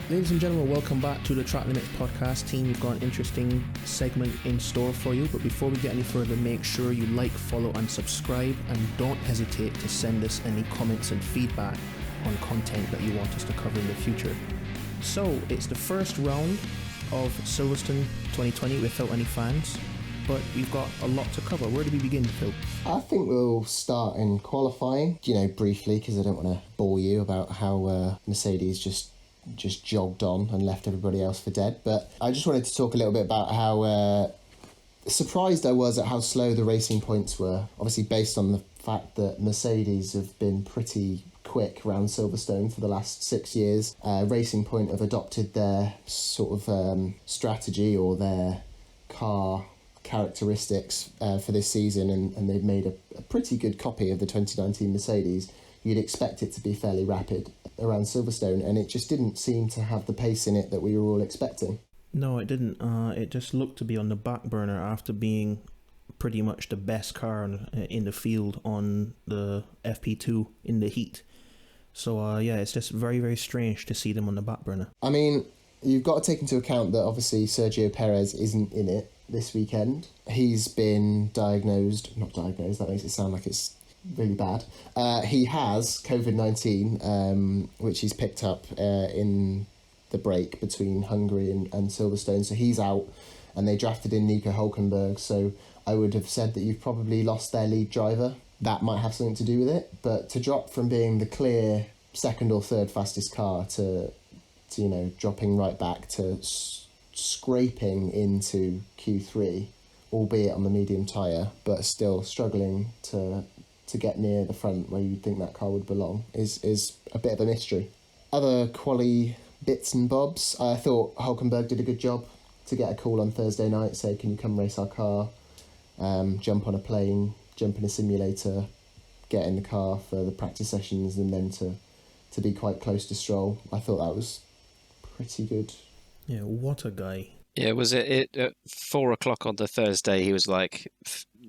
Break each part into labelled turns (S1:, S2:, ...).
S1: Ladies and gentlemen, welcome back to the Track Limits podcast team. We've got an interesting segment in store for you, but before we get any further, make sure you like, follow and subscribe, and don't hesitate to send us any comments and feedback on content that you want us to cover in the future. So, it's the first round of Silverstone 2020 without any fans, but we've got a lot to cover. Where do we begin, Phil?
S2: I think we'll start in qualifying, briefly, because I don't want to bore you about how Mercedes just jogged on and left everybody else for dead. But I just wanted to talk a little bit about how surprised I was at how slow the racing points were. Obviously based on the fact that Mercedes have been pretty quick around Silverstone for the last 6 years. Racing Point have adopted their sort of strategy or their car characteristics for this season, and they've made a pretty good copy of the 2019 Mercedes. You'd expect it to be fairly rapid around Silverstone, and it just didn't seem to have the pace in it that we were all expecting.
S1: No, it didn't. It just looked to be on the back burner after being pretty much the best car in the field on the FP2 in the heat. So, it's just very, very strange to see them on the back burner.
S2: I mean, you've got to take into account that obviously Sergio Perez isn't in it this weekend. He's been not diagnosed, that makes it sound like it's really bad. He has COVID-19, which he's picked up in the break between Hungary and Silverstone, so he's out, and they drafted in Nico Hülkenberg, so I would have said that you've probably lost their lead driver. That might have something to do with it, but to drop from being the clear second or third fastest car to dropping right back to scraping into Q3, albeit on the medium tyre, but still struggling to get near the front where you'd think that car would belong is a bit of a mystery. Other quali bits and bobs, I thought Hülkenberg did a good job to get a call on Thursday night, say, can you come race our car, jump on a plane, jump in a simulator, get in the car for the practice sessions, and then to be quite close to Stroll. I thought that was pretty good.
S1: Yeah, what a guy.
S3: Yeah, was it at 4 o'clock on the Thursday, he was like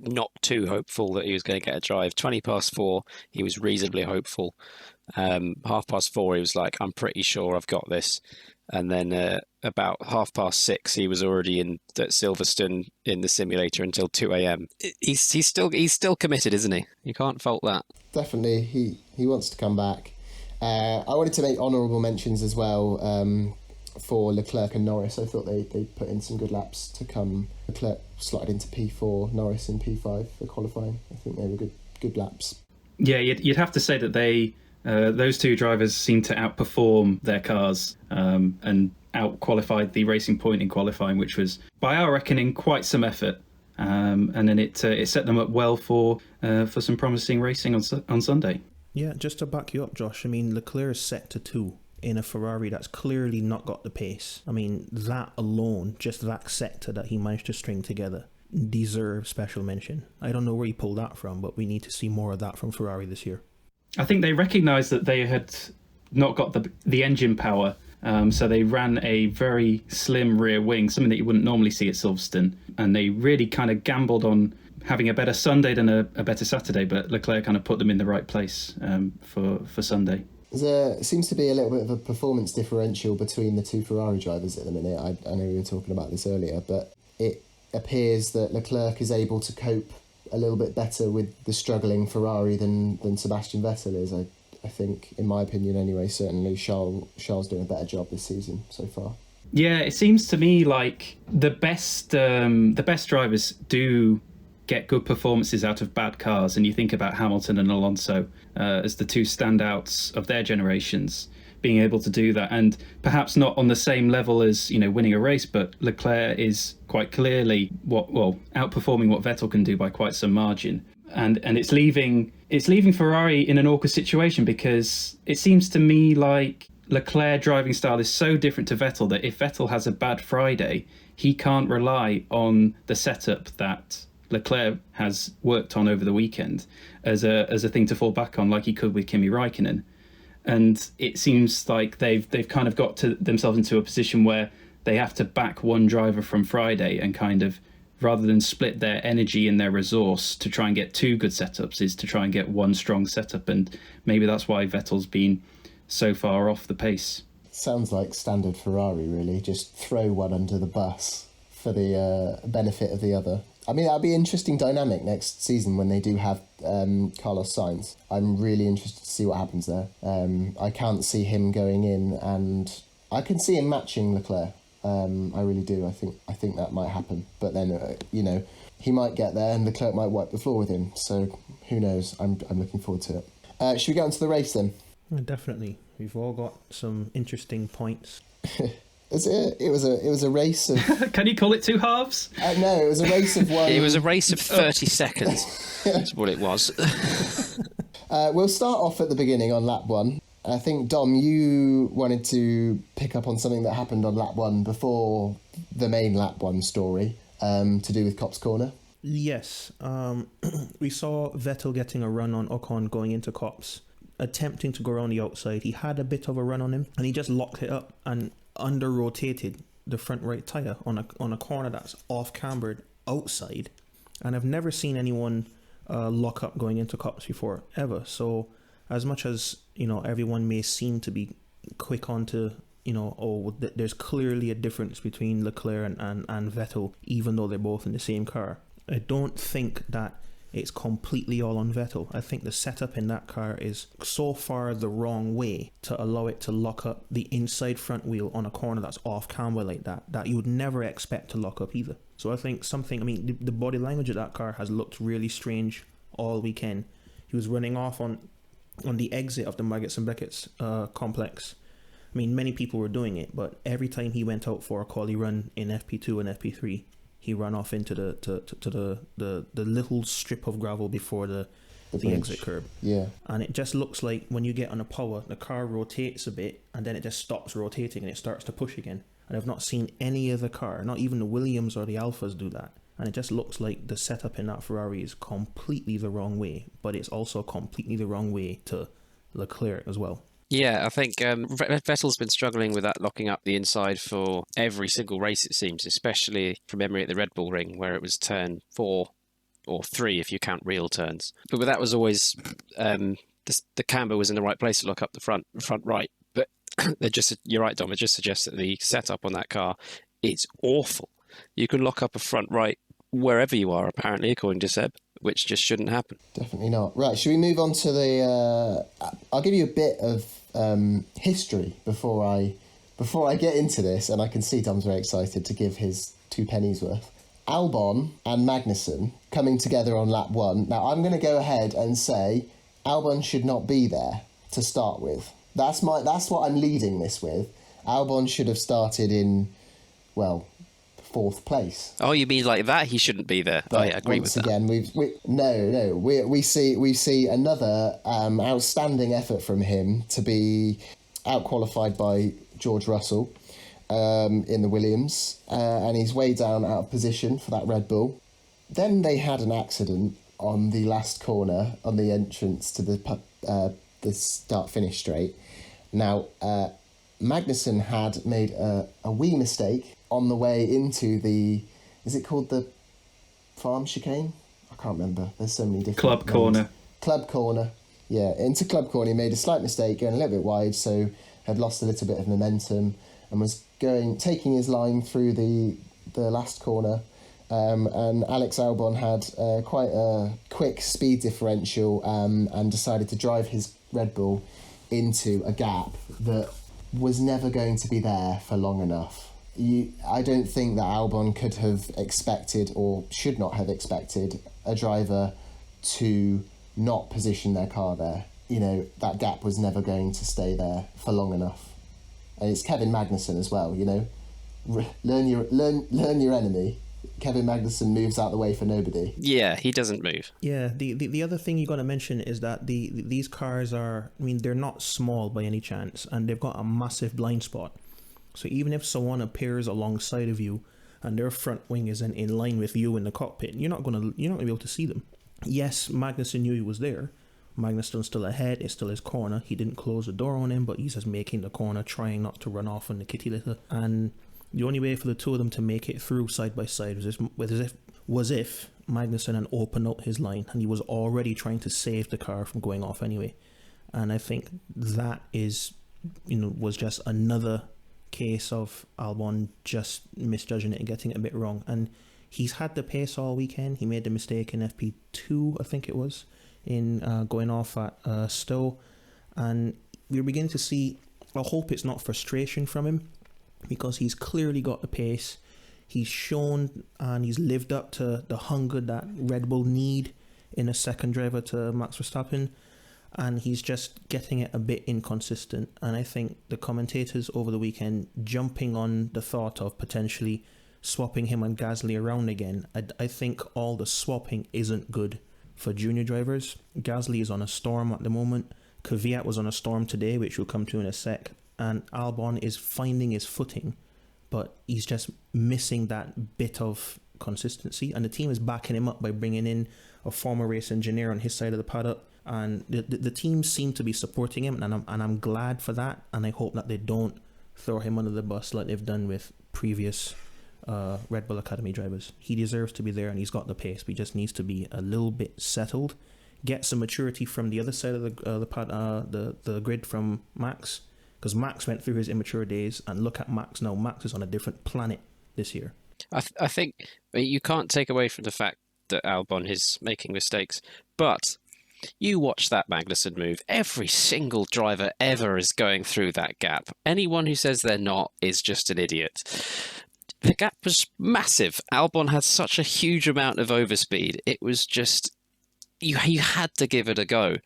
S3: not too hopeful that he was going to get a drive. 4:20, he was reasonably hopeful. 4:30, he was like, I'm pretty sure I've got this. And then about 6:30, he was already in at Silverstone in the simulator until 2 a.m. He's still committed, isn't he? You can't fault that.
S2: Definitely, he wants to come back. I wanted to make honourable mentions as well for Leclerc and Norris. I thought they put in some good laps to come. Leclerc slotted into P4, Norris in P5 for qualifying. I think they were good laps.
S4: Yeah, you'd have to say that they those two drivers seemed to outperform their cars and out-qualified the Racing Point in qualifying, which was, by our reckoning, quite some effort. And then it set them up well for some promising racing on Sunday.
S1: Yeah, just to back you up, Josh, I mean, Leclerc is set to 2 in a Ferrari that's clearly not got the pace. I mean, that alone, just that sector that he managed to string together, deserves special mention. I don't know where he pulled that from, but we need to see more of that from Ferrari this year.
S4: I think they recognised that they had not got the engine power, so they ran a very slim rear wing, something that you wouldn't normally see at Silverstone, and they really kind of gambled on having a better Sunday than a better Saturday, but Leclerc kind of put them in the right place for Sunday.
S2: There seems to be a little bit of a performance differential between the two Ferrari drivers at the minute. I know we were talking about this earlier, but it appears that Leclerc is able to cope a little bit better with the struggling Ferrari than Sebastian Vettel is. I think, in my opinion anyway, certainly Charles doing a better job this season so far.
S4: Yeah, it seems to me like the best drivers do get good performances out of bad cars, and you think about Hamilton and Alonso as the two standouts of their generations, being able to do that, and perhaps not on the same level as winning a race, but Leclerc is quite clearly outperforming what Vettel can do by quite some margin, and it's leaving Ferrari in an awkward situation, because it seems to me like Leclerc driving style is so different to Vettel that if Vettel has a bad Friday, he can't rely on the setup that Leclerc has worked on over the weekend as a thing to fall back on, like he could with Kimi Räikkönen. And it seems like they've kind of got themselves into a position where they have to back one driver from Friday, and kind of, rather than split their energy and their resource to try and get two good setups, is to try and get one strong setup. And maybe that's why Vettel's been so far off the pace.
S2: Sounds like standard Ferrari, really. Just throw one under the bus for the benefit of the other. I mean, that'll be an interesting dynamic next season when they do have Carlos Sainz. I'm really interested to see what happens there. I can't see him going in, and I can see him matching Leclerc. I really do. I think that might happen. But then, he might get there and Leclerc might wipe the floor with him. So who knows? I'm looking forward to it. Should we get on to the race then?
S1: Definitely. We've all got some interesting points.
S2: It was a race of...
S4: Can you call it two halves?
S2: No, it was a race of one...
S3: It was a race of 30 seconds. That's what it was.
S2: We'll start off at the beginning on lap 1. I think, Dom, you wanted to pick up on something that happened on lap 1 before the main lap 1 story, to do with Copse Corner.
S1: Yes. We saw Vettel getting a run on Ocon going into Copse, attempting to go around the outside. He had a bit of a run on him, and he just locked it up and under-rotated the front right tyre on a corner that's off-cambered outside. And I've never seen anyone lock up going into Copse before, ever. So as much as, everyone may seem to be quick onto, there's clearly a difference between Leclerc and Vettel, even though they're both in the same car. I don't think that it's completely all on Vettel. I think the setup in that car is so far the wrong way to allow it to lock up the inside front wheel on a corner that's off camber like that you would never expect to lock up either. So I think the body language of that car has looked really strange all weekend. He was running off on the exit of the Maggots and Beckett's complex. I mean, many people were doing it, but every time he went out for a quali run in FP2 and FP3, he ran off into the little strip of gravel before the exit curb.
S2: Yeah.
S1: And it just looks like when you get on a power, the car rotates a bit and then it just stops rotating and it starts to push again. And I've not seen any other car, not even the Williams or the Alphas, do that. And it just looks like the setup in that Ferrari is completely the wrong way, but it's also completely the wrong way to Leclerc as well.
S3: Yeah, I think Vettel's been struggling with that locking up the inside for every single race, it seems, especially from memory at the Red Bull Ring, where it was turn 4 or 3 if you count real turns. But that was always the camber was in the right place to lock up the front right. But you're right, Dom. It just suggests that the setup on that car is awful. You can lock up a front right wherever you are, apparently, according to Seb, which just shouldn't happen.
S2: Definitely not. Right, should we move on to the... I'll give you a bit of history before I get into this, and I can see Dom's very excited to give his 2 pennies worth. Albon and Magnussen coming together on lap 1. Now, I'm going to go ahead and say Albon should not be there to start with. That's what I'm leading this with. Albon should have started in, 4th place.
S3: Oh, you mean like that? He shouldn't be there.
S2: But
S3: I agree with that.
S2: Once again, we see another outstanding effort from him to be outqualified by George Russell in the Williams, and he's way down out of position for that Red Bull. Then they had an accident on the last corner on the entrance to the start-finish straight. Now, Magnussen had made a wee mistake on the way into is it called the farm chicane? I can't remember. There's so many different
S4: Club
S2: names.
S4: corner.
S2: Club corner. Yeah, into Club corner. He made a slight mistake, going a little bit wide, so had lost a little bit of momentum and was taking his line through the last corner. And Alex Albon had quite a quick speed differential and decided to drive his Red Bull into a gap that was never going to be there for long enough. I don't think that Albon could have expected, or should not have expected, a driver to not position their car there. That gap was never going to stay there for long enough. And it's Kevin Magnussen as well, learn your enemy. Kevin Magnussen moves out the way for nobody.
S3: Yeah, he doesn't move.
S1: Yeah, the other thing you got to mention is that these cars they're not small by any chance, and they've got a massive blind spot. So even if someone appears alongside of you and their front wing isn't in line with you in the cockpit, you're not gonna be able to see them. Yes, Magnussen knew he was there. Magnussen's still ahead, it's still his corner. He didn't close the door on him, but he's just making the corner, trying not to run off on the kitty litter. And the only way for the two of them to make it through side by side was if Magnussen had opened up his line, and he was already trying to save the car from going off anyway. And I think that is was just another case of Albon just misjudging it and getting it a bit wrong. And he's had the pace all weekend. He made the mistake in FP2, I think it was, in going off at Stowe. And we're beginning to see, I hope it's not frustration from him, because he's clearly got the pace. He's shown and he's lived up to the hunger that Red Bull need in a second driver to Max Verstappen. And he's just getting it a bit inconsistent. And I think the commentators over the weekend jumping on the thought of potentially swapping him and Gasly around again. I think all the swapping isn't good for junior drivers. Gasly is on a storm at the moment. Kvyat was on a storm today, which we'll come to in a sec. And Albon is finding his footing, but he's just missing that bit of consistency. And the team is backing him up by bringing in a former race engineer on his side of the paddock. And the team seem to be supporting him, and I'm glad for that. And I hope that they don't throw him under the bus like they've done with previous Red Bull Academy drivers. He deserves to be there, and he's got the pace. But he just needs to be a little bit settled, get some maturity from the other side of the grid from Max, because Max went through his immature days, and look at Max now. Max is on a different planet this year.
S3: I think you can't take away from the fact that Albon is making mistakes, but you watch that Magnussen move. Every single driver ever is going through that gap. Anyone who says they're not is just an idiot. The gap was massive. Albon had such a huge amount of overspeed. It was just, you had to give it a go.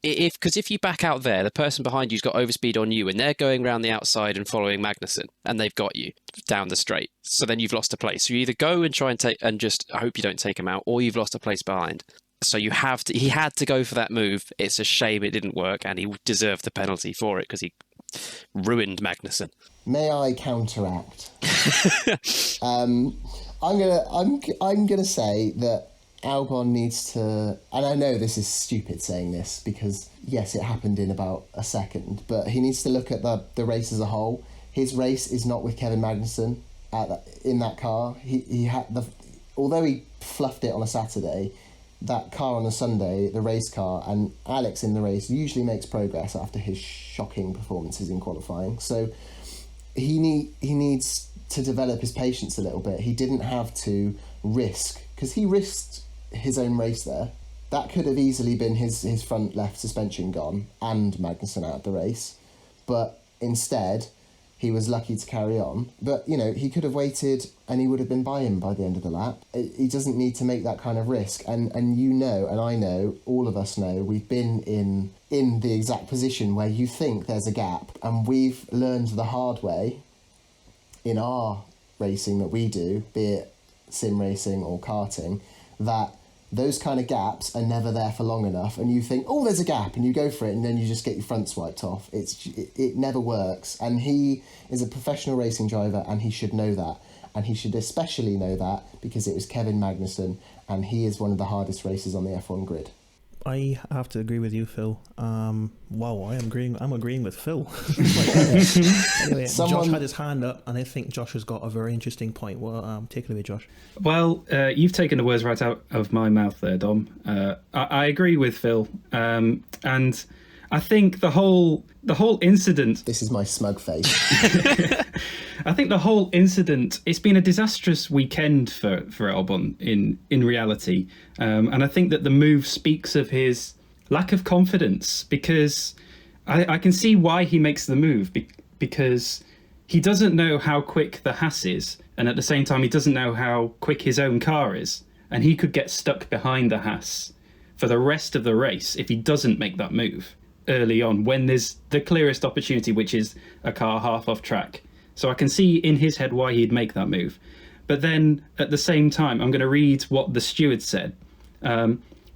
S3: Because if you back out there, the person behind you's got overspeed on you, and they're going around the outside and following Magnussen, and they've got you down the straight. So then you've lost a place. So you either go and try and take, and just hope you don't take him out, or you've lost a place behind. So he had to go for that move. It's a shame it didn't work, and he deserved the penalty for it because he ruined Magnussen.
S2: May I counteract? I'm gonna say that Albon needs to, and I know this is stupid saying this because yes, it happened in about a second, but he needs to look at the race as a whole. His race is not with Kevin Magnussen in that car. He had although he fluffed it on a Saturday, that car on a Sunday, the race car, and Alex in the race usually makes progress after his shocking performances in qualifying. So he needs to develop his patience a little bit. He didn't have to risk, because he risked his own race there. That could have easily been his front left suspension gone and Magnussen out of the race. But instead, he was lucky to carry on. But, he could have waited and he would have been by him by the end of the lap. He doesn't need to make that kind of risk. And and I know, all of us know, we've been in the exact position where you think there's a gap. And we've learned the hard way in our racing that we do, be it sim racing or karting, that those kind of gaps are never there for long enough, and you think, oh, there's a gap, and you go for it, and then you just get your front swiped off. It never works. And he is a professional racing driver, and he should know that. And he should especially know that because it was Kevin Magnussen, and he is one of the hardest racers on the F1 grid.
S1: I have to agree with you, Phil. Wow, I'm agreeing with Phil. Anyway, Josh had his hand up, and I think Josh has got a very interesting point. Well, take it away, Josh.
S4: Well, you've taken the words right out of my mouth there, Dom. I agree with Phil, and I think the whole incident.
S2: This is my smug face.
S4: I think the whole incident, it's been a disastrous weekend for Albon in reality. And I think that the move speaks of his lack of confidence, because I can see why he makes the move, because he doesn't know how quick the Haas is. And at the same time, he doesn't know how quick his own car is. And he could get stuck behind the Haas for the rest of the race if he doesn't make that move early on, when there's the clearest opportunity, which is a car half off track. So I can see in his head why he'd make that move. But then at the same time, I'm going to read what the steward said.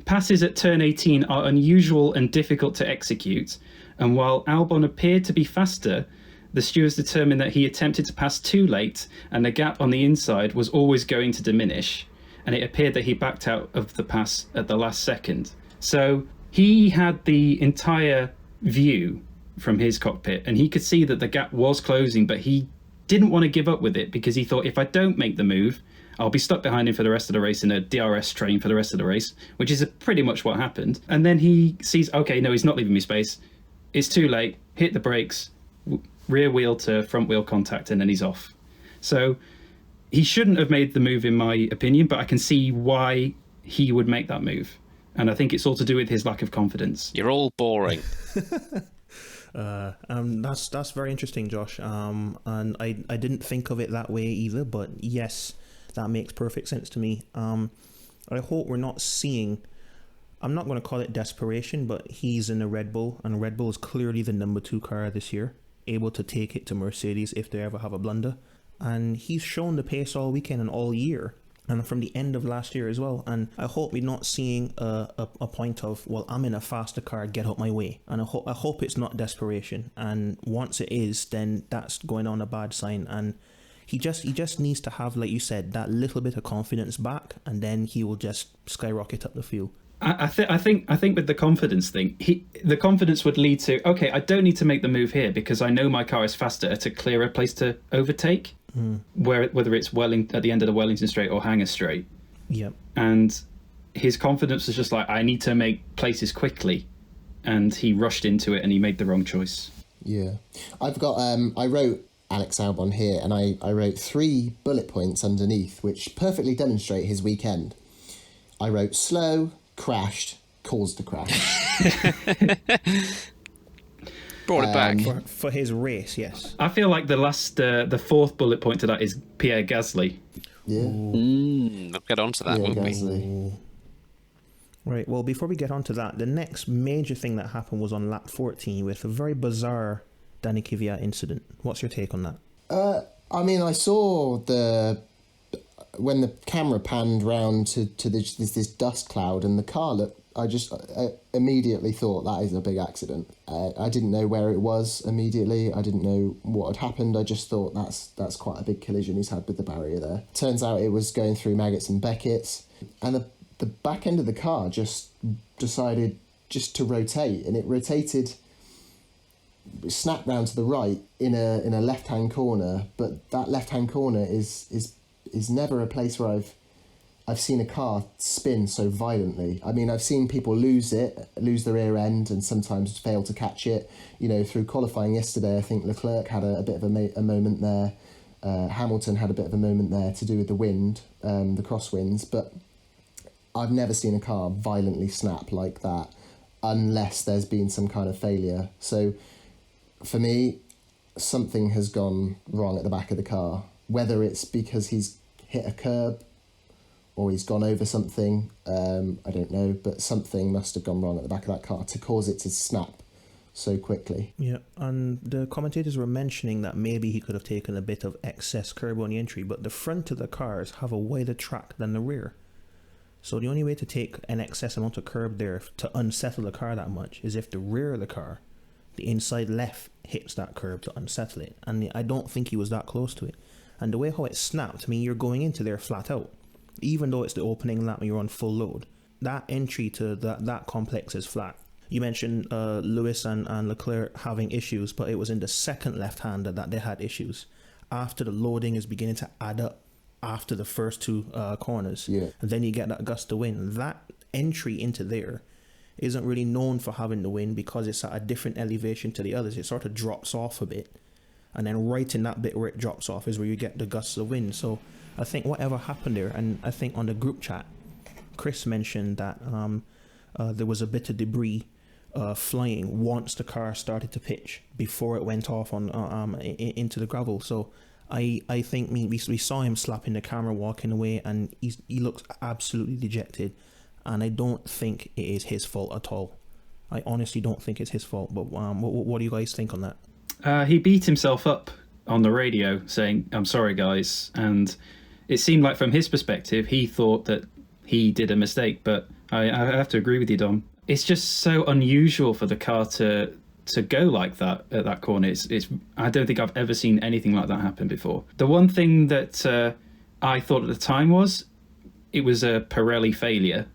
S4: Passes at turn 18 are unusual and difficult to execute. And while Albon appeared to be faster, the stewards determined that he attempted to pass too late, and the gap on the inside was always going to diminish. And it appeared that he backed out of the pass at the last second. So he had the entire view from his cockpit, and he could see that the gap was closing, but he didn't want to give up with it, because he thought, if I don't make the move, I'll be stuck behind him for the rest of the race in a DRS train for the rest of the race, which is pretty much what happened. And then he sees, okay, no, he's not leaving me space. it's too late. Hit the brakes, rear wheel to front wheel contact, and then he's off. So he shouldn't have made the move, in my opinion, but I can see why he would make that move. And I think it's all to do with his lack of confidence.
S3: You're all boring.
S1: That's very interesting, Josh. And I didn't think of it that way either, but yes, that makes perfect sense to me. I hope we're not seeing, I'm not going to call it desperation, but he's in a Red Bull, and Red Bull is clearly the number 2 car this year, able to take it to Mercedes if they ever have a blunder. And he's shown the pace all weekend and all year, and from the end of last year as well. And I hope we're not seeing a point of, well, I'm in a faster car, get out my way. And I hope it's not desperation. And once it is, then that's going on a bad sign. And he just needs to have, like you said, that little bit of confidence back, and then he will just skyrocket up the field.
S4: I think with the confidence thing, the confidence would lead to, okay, I don't need to make the move here because I know my car is faster at a clearer place to overtake, whether it's at the end of the Wellington Straight or Hangar Straight.
S1: Yep.
S4: And his confidence was just like, I need to make places quickly, and he rushed into it and he made the wrong choice.
S2: Yeah, I've got I wrote Alex Albon here, and I wrote 3 bullet points underneath which perfectly demonstrate his weekend. I wrote slow, crashed, caused a crash.
S3: Brought it back.
S1: For his race, yes.
S4: I feel like the 4th bullet point to that is Pierre Gasly.
S2: Yeah.
S3: I'll get on to that, won't we?
S2: Gasly.
S1: Right, well, before we get on to that, the next major thing that happened was on lap 14 with a very bizarre Danny Kvyat incident. What's your take on that?
S2: I mean, I saw when the camera panned round to this dust cloud and the car looked, I immediately thought that is a big accident. I didn't know where it was immediately. I didn't know what had happened. I just thought that's quite a big collision he's had with the barrier there. Turns out it was going through Maggots and Beckett's, and the back end of the car just decided just to rotate, and it rotated, snapped round to the right in a left-hand corner, but that left-hand corner is never a place where I've seen a car spin so violently. I mean, I've seen people lose their rear end and sometimes fail to catch it. You know, through qualifying yesterday, I think Leclerc had a bit of a moment there. Hamilton had a bit of a moment there to do with the wind, the crosswinds, but I've never seen a car violently snap like that unless there's been some kind of failure. So for me, something has gone wrong at the back of the car, whether it's because he's hit a curb or he's gone over something, I don't know, but something must have gone wrong at the back of that car to cause it to snap so quickly.
S1: Yeah, and the commentators were mentioning that maybe he could have taken a bit of excess curb on the entry, but the front of the cars have a wider track than the rear. So the only way to take an excess amount of curb there to unsettle the car that much is if the rear of the car, the inside left, hits that curb to unsettle it. And I don't think he was that close to it. And the way how it snapped, I mean, you're going into there flat out. Even though it's the opening lap and you're on full load, that entry to that complex is flat. You mentioned Lewis and Leclerc having issues, but it was in the second left-hander that they had issues. After the loading is beginning to add up after the first 2 corners, and then you get that gust of wind. That entry into there isn't really known for having the wind because it's at a different elevation to the others. It sort of drops off a bit, and then right in that bit where it drops off is where you get the gusts of wind. So I think whatever happened there, and I think on the group chat, Chris mentioned that there was a bit of debris flying once the car started to pitch before it went off on into the gravel. So I think we saw him slapping the camera walking away, and he looks absolutely dejected, and I don't think it is his fault at all. I honestly don't think it's his fault. But what do you guys think on that?
S4: He beat himself up on the radio saying, "I'm sorry, guys," and it seemed like from his perspective he thought that he did a mistake. But I have to agree with you, Dom. It's just so unusual for the car to go like that at that corner. It's I don't think I've ever seen anything like that happen before. The one thing that I thought at the time was it was a Pirelli failure,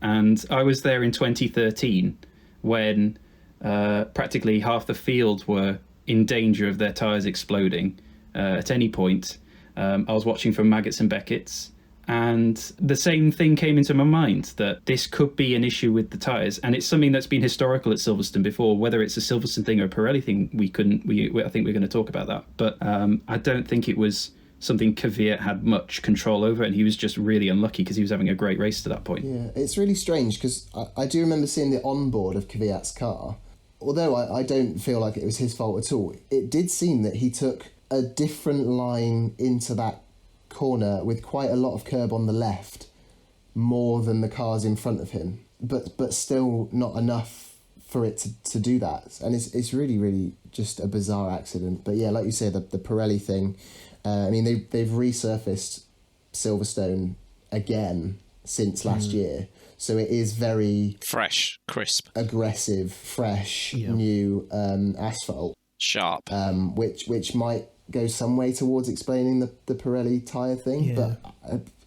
S4: and I was there in 2013 when practically half the field were in danger of their tyres exploding at any point. I was watching from Maggots and Beckett's, And the same thing came into my mind, that this could be an issue with the tyres. And it's something that's been historical at Silverstone before. Whether it's a Silverstone thing or a Pirelli thing, I think we're going to talk about that. But I don't think it was something Kvyat had much control over, and he was just really unlucky because he was having a great race to that point.
S2: Yeah, it's really strange because I do remember seeing the onboard of Kvyat's car. Although I don't feel like it was his fault at all, it did seem that he took a different line into that corner with quite a lot of curb on the left, more than the cars in front of him, but still not enough for it to do that. And it's really, really just a bizarre accident. But yeah, like you say, the Pirelli thing, I mean, they've resurfaced Silverstone again since last year. So it is very...
S3: fresh, crisp.
S2: Aggressive, fresh, new asphalt.
S3: Sharp.
S2: Which might go some way towards explaining the Pirelli tyre thing, but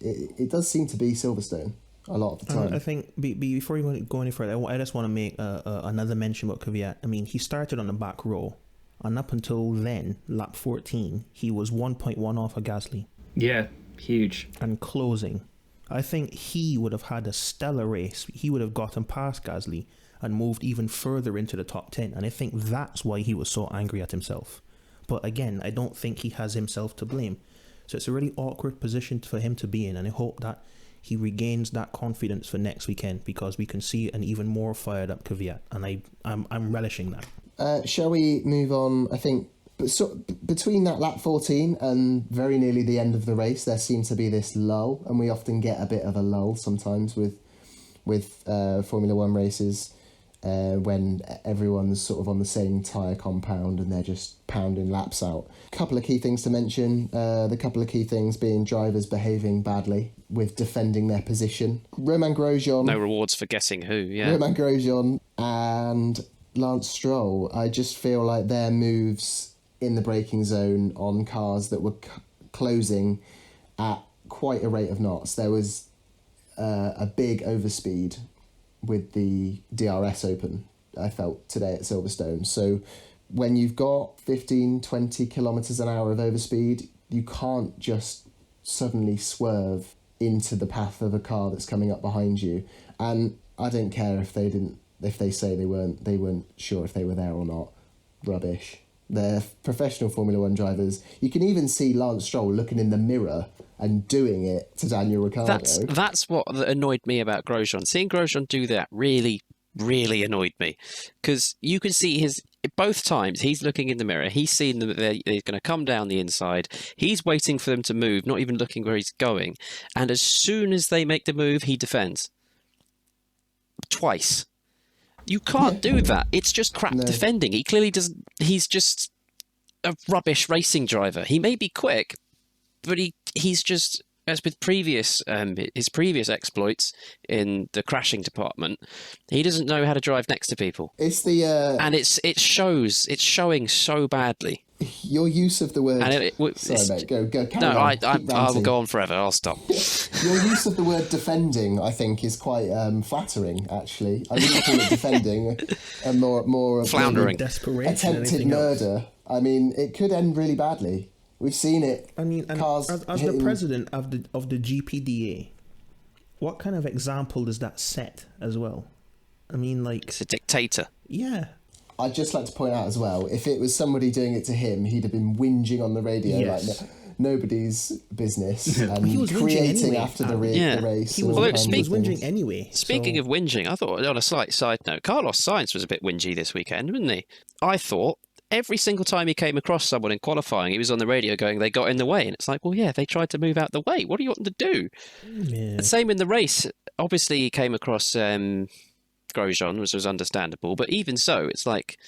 S2: it does seem to be Silverstone a lot of the time.
S1: I think before you go any further, I just want to make another mention about Kvyat. I mean, he started on the back row, and up until then, lap 14, he was 1.1 off of Gasly.
S4: Yeah, huge.
S1: And closing. I think he would have had a stellar race. He would have gotten past Gasly and moved even further into the top 10. And I think that's why he was so angry at himself. But again, I don't think he has himself to blame. So it's a really awkward position for him to be in. And I hope that he regains that confidence for next weekend, because we can see an even more fired up Kvyat. And I'm relishing that.
S2: Shall we move on? I think between that lap 14 and very nearly the end of the race, there seemed to be this lull, and we often get a bit of a lull sometimes with Formula One races when everyone's sort of on the same tyre compound and they're just pounding laps out. A couple of key things to mention, the couple of key things being drivers behaving badly with defending their position. Romain Grosjean...
S3: no rewards for guessing who, yeah.
S2: Romain Grosjean and Lance Stroll, I just feel like their moves in the braking zone on cars that were closing at quite a rate of knots. There was a big overspeed with the DRS Open, I felt, today at Silverstone. So when you've got 15, 20 kilometres an hour of overspeed, you can't just suddenly swerve into the path of a car that's coming up behind you. And I don't care if they say they weren't sure if they were there or not. Rubbish. They're professional Formula One drivers. You can even see Lance Stroll looking in the mirror and doing it to Daniel Ricciardo.
S3: That's what annoyed me about Grosjean. Seeing Grosjean do that really, really annoyed me, because you can see both times he's looking in the mirror. He's seen them, they're going to come down the inside. He's waiting for them to move, not even looking where he's going. And as soon as they make the move, he defends. Twice. You can't do that. It's just crap defending. He clearly doesn't. He's just a rubbish racing driver. He may be quick, but he's just, as with his previous exploits in the crashing department, he doesn't know how to drive next to people.
S2: It's the
S3: and it shows. It's showing so badly.
S2: Your use of the word... sorry, mate, go carry on.
S3: No, I will go on forever. I'll stop.
S2: Your use of the word defending, I think, is quite flattering, actually. I wouldn't call it defending, and more of
S3: floundering.
S2: Attempted murder. I mean, it could end really badly. We've seen it.
S1: I mean,
S2: cars
S1: as the president of the GPDA, what kind of example does that set as well? I mean, like...
S3: it's a dictator.
S1: Yeah.
S2: I'd just like to point out as well, if it was somebody doing it to him, he'd have been whinging on the radio like nobody's business and
S1: he was
S2: creating
S1: anyway,
S2: after the race.
S1: He was whinging anyway.
S3: Speaking of whinging, I thought, on a slight side note, Carlos Sainz was a bit whingy this weekend, wasn't he? I thought every single time he came across someone in qualifying, he was on the radio going, they got in the way. And it's like, well, yeah, they tried to move out the way. What do you want them to do? Yeah. The same in the race. Obviously, he came across... Grosjean, which was understandable, but even so, it's like,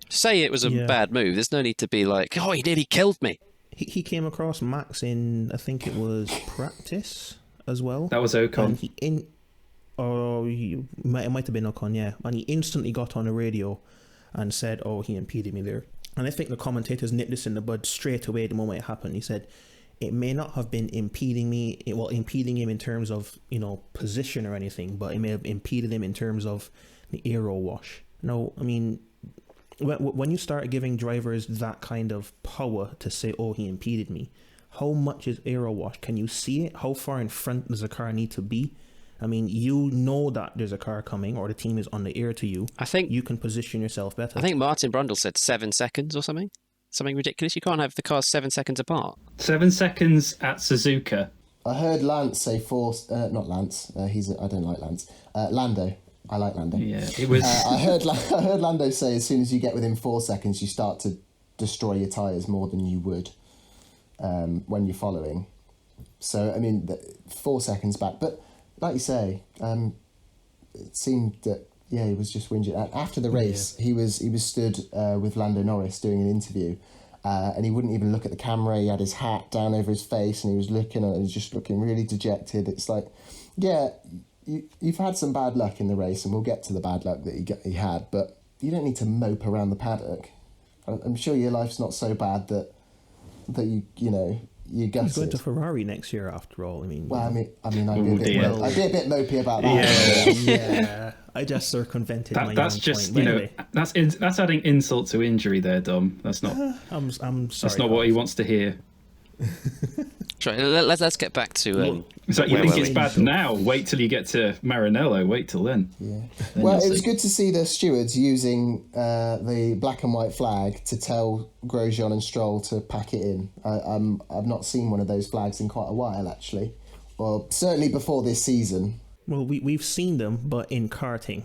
S3: say it was a bad move. There's no need to be like, oh, he nearly killed me.
S1: He came across Max in, I think it was practice as well.
S4: That was Ocon.
S1: And it might have been Ocon, yeah. And he instantly got on the radio and said, oh, he impeded me there. And I think the commentators nipped this in the bud straight away the moment it happened. He said, it may not have been impeding him in terms of, position or anything, but it may have impeded him in terms of the aero wash. No, I mean, when you start giving drivers that kind of power to say, oh, he impeded me, how much is aero wash? Can you see it? How far in front does a car need to be? I mean, you know that there's a car coming or the team is on the air to you.
S3: I think
S1: you can position yourself better.
S3: I think Martin Brundle said 7 seconds or something. Something ridiculous. You can't have the cars 7 seconds apart.
S4: 7 seconds at Suzuka.
S2: I heard Lance say not Lance. I don't like Lance. Lando. I like Lando.
S4: Yeah, it was.
S2: I heard Lando say as soon as you get within 4 seconds, you start to destroy your tyres more than you would when you're following. So I mean, 4 seconds back, but like you say, it seemed that he was just whinging. After the race, he was stood with Lando Norris doing an interview, and he wouldn't even look at the camera. He had his hat down over his face, and he was just looking really dejected. It's like, you've had some bad luck in the race, and we'll get to the bad luck that he had, but you don't need to mope around the paddock. I'm sure your life's not so bad that you gutted.
S1: He's going to Ferrari next year, after all. I mean,
S2: I'd be a bit mopey about that.
S1: Yeah, I just circumvented my
S4: that's
S1: own
S4: just
S1: point.
S4: anyway. That's adding insult to injury there, Dom. That's not.
S1: I'm sorry.
S4: That's not what he wants to hear.
S3: Right, let's get back to.
S4: So you think it's bad now? Wait till you get to Maranello. Wait till then.
S2: Yeah. Well, it was good to see the stewards using the black and white flag to tell Grosjean and Stroll to pack it in. I've not seen one of those flags in quite a while, actually. Well, certainly before this season.
S1: Well, we've seen them, but in karting.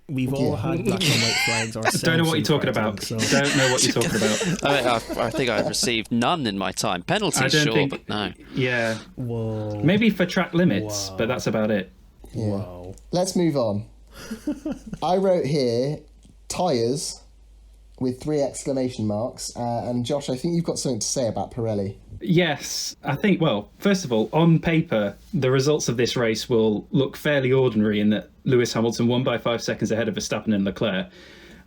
S1: We've all had black and white flags ourselves.
S4: Don't know what you're talking about.
S1: So.
S4: Don't know what you're talking about.
S3: I think I've received none in my time. Penalties, sure, but no.
S4: Yeah.
S1: Whoa.
S4: Maybe for track limits, but that's about it.
S2: Yeah.
S1: Wow.
S2: Let's move on. I wrote here, tyres, with 3 exclamation marks. And Josh, I think you've got something to say about Pirelli.
S4: Yes, I think, well, first of all, on paper, the results of this race will look fairly ordinary in that Lewis Hamilton won by 5 seconds ahead of Verstappen and Leclerc.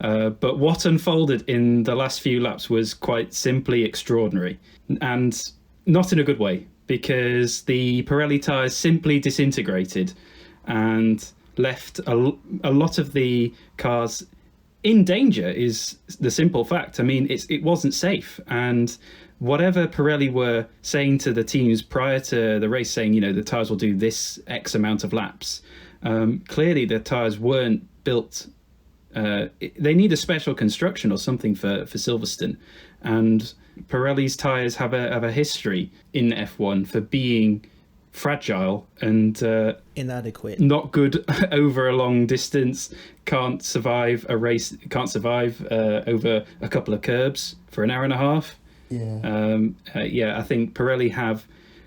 S4: But what unfolded in the last few laps was quite simply extraordinary, and not in a good way, because the Pirelli tyres simply disintegrated and left a lot of the cars in danger, is the simple fact. I mean, it wasn't safe, and whatever Pirelli were saying to the teams prior to the race, saying, the tyres will do this X amount of laps, clearly the tyres weren't built. They need a special construction or something for Silverstone. And Pirelli's tyres have a history in F1 for being fragile and
S1: inadequate,
S4: not good over a long distance, can't survive a race, can't survive over a couple of curbs for an hour and a half. I think Pirelli have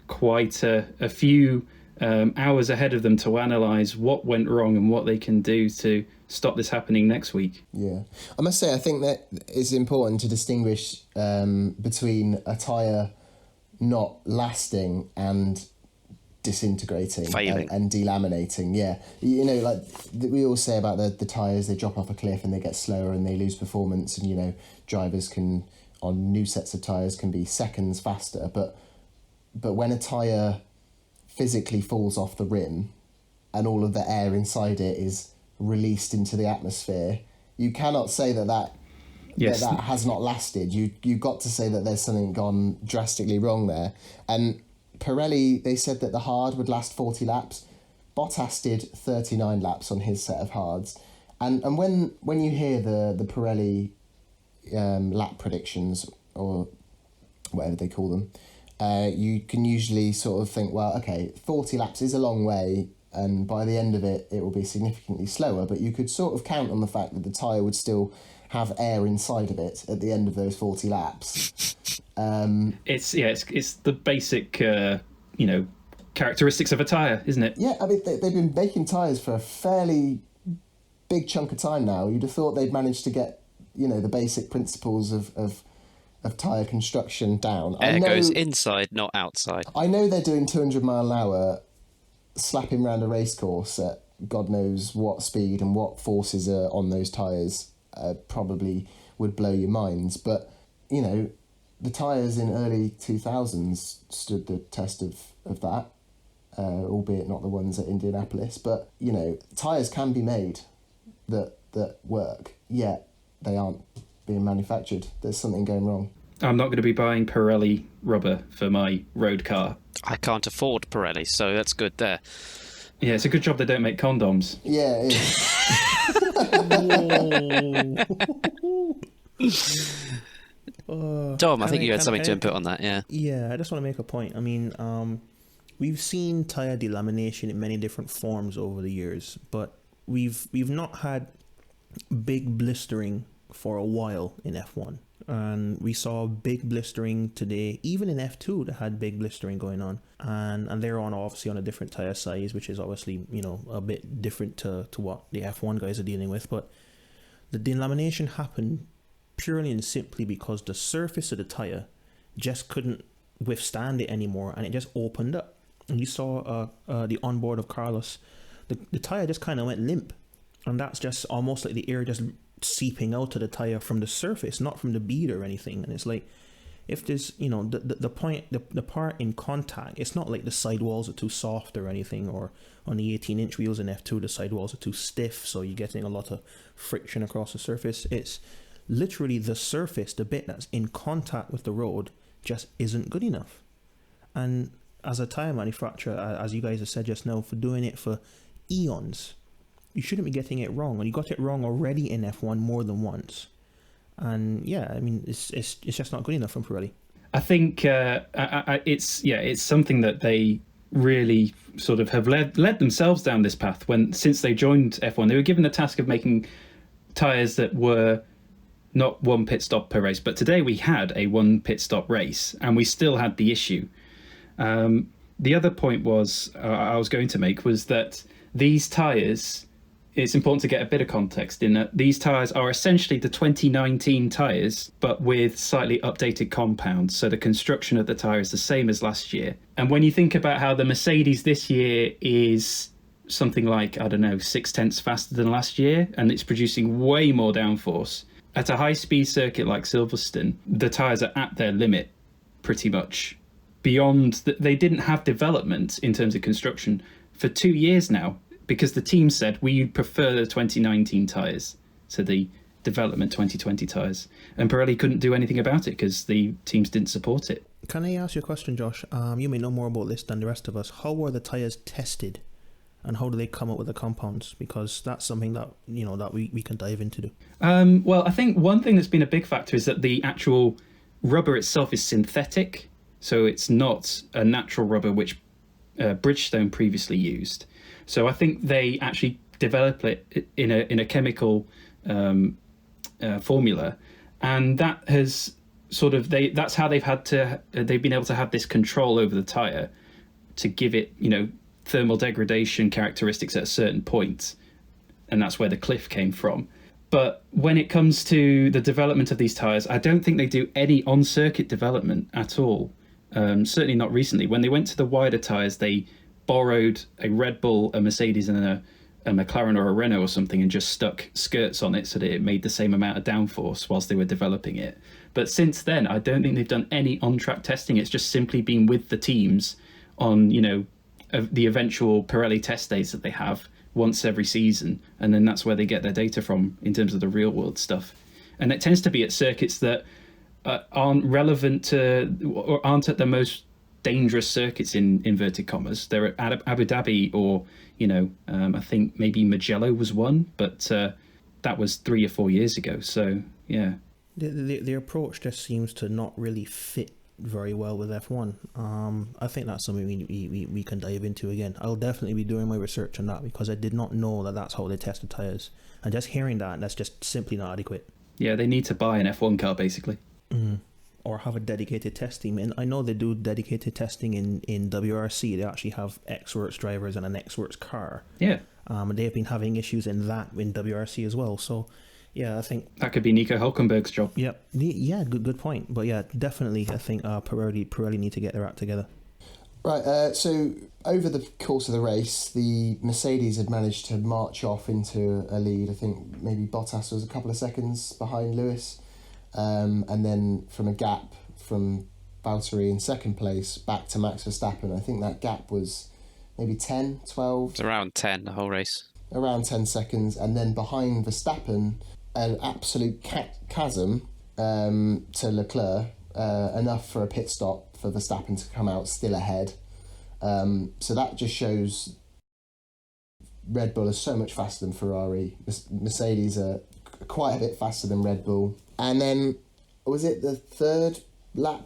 S4: quite a few hours ahead of them to analyse what went wrong and what they can do to stop this happening next week.
S2: Yeah, I must say, I think that it's important to distinguish between a tyre not lasting and disintegrating and delaminating. Yeah, like we all say about the tyres, they drop off a cliff and they get slower and they lose performance, and drivers can, on new sets of tyres, can be seconds faster, but when a tyre physically falls off the rim and all of the air inside it is released into the atmosphere, you cannot say that has not lasted. You've got to say that there's something gone drastically wrong there. And Pirelli, they said that the hard would last 40 laps. Bottas did 39 laps on his set of hards. And when you hear the Pirelli lap predictions, or whatever they call them, you can usually sort of think, well, okay, 40 laps is a long way, and by the end of it will be significantly slower, but you could sort of count on the fact that the tyre would still have air inside of it at the end of those 40 laps.
S4: It's the basic characteristics of a tyre, isn't it?
S2: Yeah, I mean, they've been making tyres for a fairly big chunk of time now. You'd have thought they'd managed to get the basic principles of tyre construction down.
S3: Air goes inside, not outside.
S2: I know they're doing 200 mile an hour, slapping around a race course at God knows what speed and what forces are on those tyres. Probably would blow your minds, but the tyres in early 2000s stood the test of that, albeit not the ones at Indianapolis. But tyres can be made that work, yet they aren't being manufactured. There's something going wrong.
S4: I'm not going to be buying Pirelli rubber for my road car.
S3: I can't afford Pirelli, so that's good there.
S4: Yeah, it's a good job they don't make condoms.
S2: Yeah, it is.
S3: Dom, I think you had something to input on that, yeah.
S1: Yeah, I just want to make a point. I mean, we've seen tyre delamination in many different forms over the years, but we've not had big blistering for a while in F1. And we saw big blistering today, even in F2 that had big blistering going on. And they're obviously on a different tyre size, which is obviously, a bit different to what the F1 guys are dealing with. But the delamination happened purely and simply because the surface of the tyre just couldn't withstand it anymore, and it just opened up. And you saw the onboard of Carlos, the tyre just kind of went limp. And that's just almost like the air just seeping out of the tyre from the surface, not from the bead or anything. And it's like, if there's, the part in contact, it's not like the sidewalls are too soft or anything, or on the 18-inch wheels in F2, the sidewalls are too stiff, so you're getting a lot of friction across the surface. It's literally the surface, the bit that's in contact with the road, just isn't good enough. And as a tyre manufacturer, as you guys have said just now, for doing it for eons, you shouldn't be getting it wrong, and you got it wrong already in F1 more than once. And yeah, I mean, it's just not good enough from Pirelli.
S4: I think it's something that they really sort of have led themselves down this path. Since they joined F1, they were given the task of making tyres that were not one pit stop per race. But today we had a one pit stop race, and we still had the issue. The other point I was going to make was that these tyres, it's important to get a bit of context in that these tyres are essentially the 2019 tyres, but with slightly updated compounds. So the construction of the tyre is the same as last year. And when you think about how the Mercedes this year is something like, 6/10 faster than last year, and it's producing way more downforce, at a high-speed circuit like Silverstone, the tyres are at their limit, pretty much. They didn't have development in terms of construction for 2 years now, because the team said we prefer the 2019 tyres to the development 2020 tyres. And Pirelli couldn't do anything about it because the teams didn't support it.
S1: Can I ask you a question, Josh? You may know more about this than the rest of us. How were the tyres tested, and how do they come up with the compounds? Because that's something that that we can dive into.
S4: Well, I think one thing that's been a big factor is that the actual rubber itself is synthetic, so it's not a natural rubber which Bridgestone previously used. So I think they actually develop it in a chemical formula, and that has that's how they've been able to have this control over the tyre to give it thermal degradation characteristics at a certain point, and that's where the cliff came from. But when it comes to the development of these tyres, I don't think they do any on-circuit development at all. Certainly not recently. When they went to the wider tyres, they borrowed a Red Bull, a Mercedes, and a McLaren or a Renault or something, and just stuck skirts on it so that it made the same amount of downforce whilst they were developing it. But since then, I don't think they've done any on-track testing. It's just simply been with the teams on, the eventual Pirelli test days that they have once every season, and then that's where they get their data from in terms of the real-world stuff. And it tends to be at circuits that aren't relevant to, or aren't at the most dangerous circuits in inverted commas. They're at Abu Dhabi, or I think maybe Mugello was one, but that was 3 or 4 years ago. So yeah,
S1: the approach just seems to not really fit very well with F1. I think that's something we can dive into again. I'll definitely be doing my research on that, because I did not know that that's how they test the tyres, and just hearing that's just simply not adequate.
S4: Yeah, they need to buy an F1 car basically.
S1: Or have a dedicated test team. And I know they do dedicated testing in WRC. They actually have X-Works drivers and an X-Works car.
S4: Yeah.
S1: And they've been having issues in WRC as well. So, yeah, I think
S4: that could be Nico Hülkenberg's job.
S1: Yep. Yeah, good point. But yeah, definitely, I think Pirelli need to get their act together.
S2: Right, so over the course of the race, the Mercedes had managed to march off into a lead. I think maybe Bottas was a couple of seconds behind Lewis. And then from a gap from Valtteri in second place back to Max Verstappen, I think that gap was maybe 10, 12.
S3: It's around 10, the whole race.
S2: Around 10 seconds. And then behind Verstappen, an absolute chasm to Leclerc. enough for a pit stop for Verstappen to come out still ahead. So that just shows Red Bull is so much faster than Ferrari. Mercedes are quite a bit faster than Red Bull. And then, was it the third lap,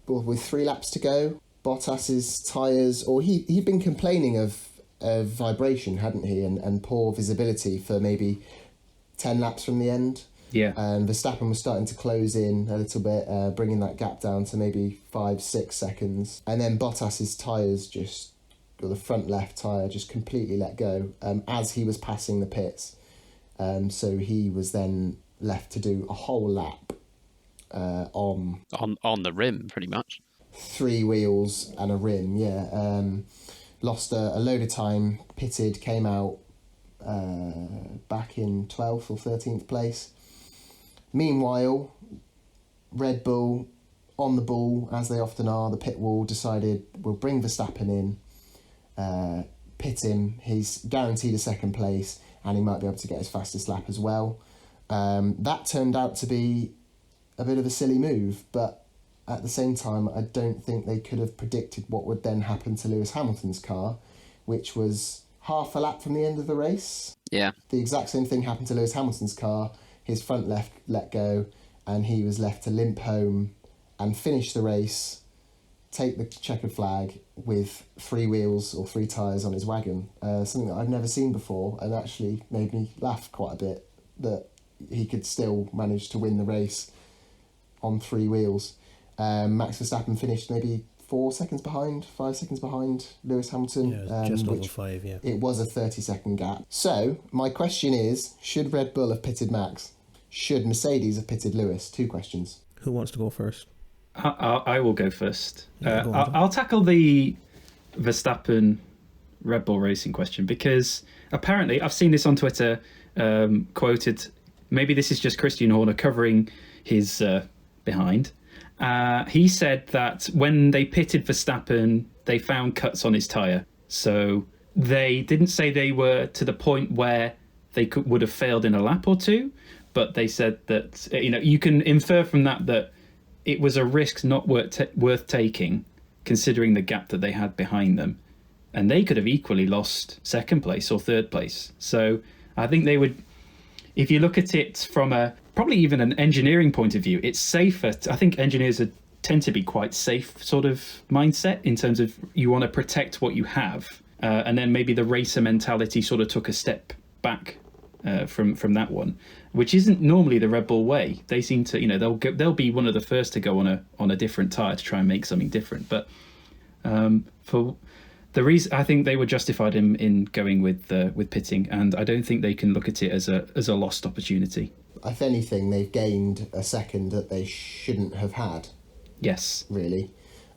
S2: well, with 3 laps to go? Bottas's tyres, or he'd been complaining of vibration, hadn't he, and poor visibility for maybe 10 laps from the end.
S4: Yeah.
S2: And Verstappen was starting to close in a little bit, bringing that gap down to maybe 5-6 seconds. And then Bottas's tyres just, or the front left tyre just completely let go as he was passing the pits. So he was then left to do a whole lap on
S3: the rim, pretty much.
S2: 3 wheels and a rim, yeah. Lost a load of time, pitted, came out back in 12th or 13th place. Meanwhile, Red Bull, on the ball, as they often are, the pit wall decided we'll bring Verstappen in, pit him, he's guaranteed a second place, and he might be able to get his fastest lap as well. That turned out to be a bit of a silly move, but at the same time, I don't think they could have predicted what would then happen to Lewis Hamilton's car, which was half a lap from the end of the race.
S3: Yeah.
S2: The exact same thing happened to Lewis Hamilton's car. His front left let go, and he was left to limp home and finish the race, take the checkered flag with 3 wheels or 3 tyres on his wagon. Something that I've never seen before, and actually made me laugh quite a bit that he could still manage to win the race on 3 wheels. Max Verstappen finished maybe 4 seconds behind, 5 seconds behind Lewis Hamilton.
S1: Yeah, just over 5, yeah.
S2: It was a 30-second gap. So, my question is, should Red Bull have pitted Max? Should Mercedes have pitted Lewis? 2 questions.
S1: Who wants to go first?
S4: I will go first.
S1: Yeah, go on,
S4: I'll tackle the Verstappen Red Bull Racing question, because apparently I've seen this on Twitter quoted. Maybe this is just Christian Horner covering his behind. He said that when they pitted Verstappen, they found cuts on his tyre. So they didn't say they were to the point where they would have failed in a lap or 2, but they said that, you can infer from that it was a risk not worth taking, considering the gap that they had behind them. And they could have equally lost 2nd place or 3rd place. So I think they would, if you look at it from probably even an engineering point of view, it's safer. I think engineers tend to be quite safe sort of mindset in terms of you want to protect what you have. And then maybe the racer mentality sort of took a step back from that one, which isn't normally the Red Bull way. They seem to, they'll be one of the first to go on a different tyre to try and make something different. But for the reason, I think they were justified in going with pitting, and I don't think they can look at it as a lost opportunity.
S2: If anything, they've gained a second that they shouldn't have had.
S4: Yes.
S2: Really.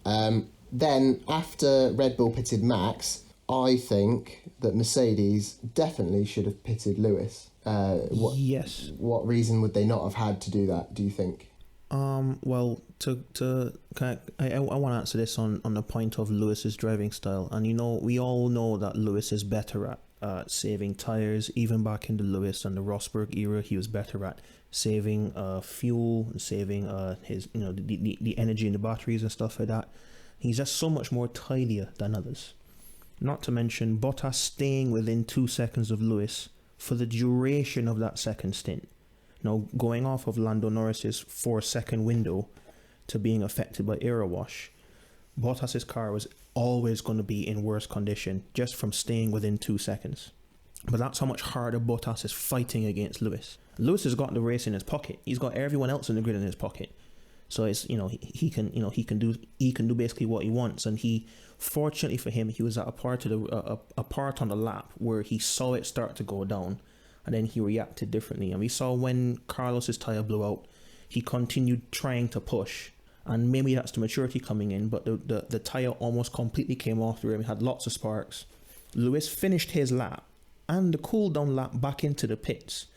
S2: Then, after Red Bull pitted Max, I think that Mercedes definitely should have pitted Lewis.
S1: Yes.
S2: What reason would they not have had to do that, do you think?
S1: Well, I want to answer this on the point of Lewis's driving style. And, we all know that Lewis is better at saving tyres. Even back in the Lewis and the Rosberg era, he was better at saving fuel and saving his, the energy in the batteries and stuff like that. He's just so much more tidier than others. Not to mention Bottas staying within 2 seconds of Lewis for the duration of that second stint. Now, going off of Lando Norris's 4-second window to being affected by air wash, Bottas's car was always going to be in worse condition just from staying within 2 seconds. But that's how much harder Bottas is fighting against Lewis. Lewis has got the race in his pocket. He's got everyone else in the grid in his pocket. So it's he can do basically what he wants. And fortunately for him, he was at a part on the lap where he saw it start to go down, and then he reacted differently. And we saw when Carlos's tyre blew out, he continued trying to push, and maybe that's the maturity coming in. But the tyre almost completely came off the rim. He had lots of sparks. Lewis finished his lap and the cool down lap back into the pits,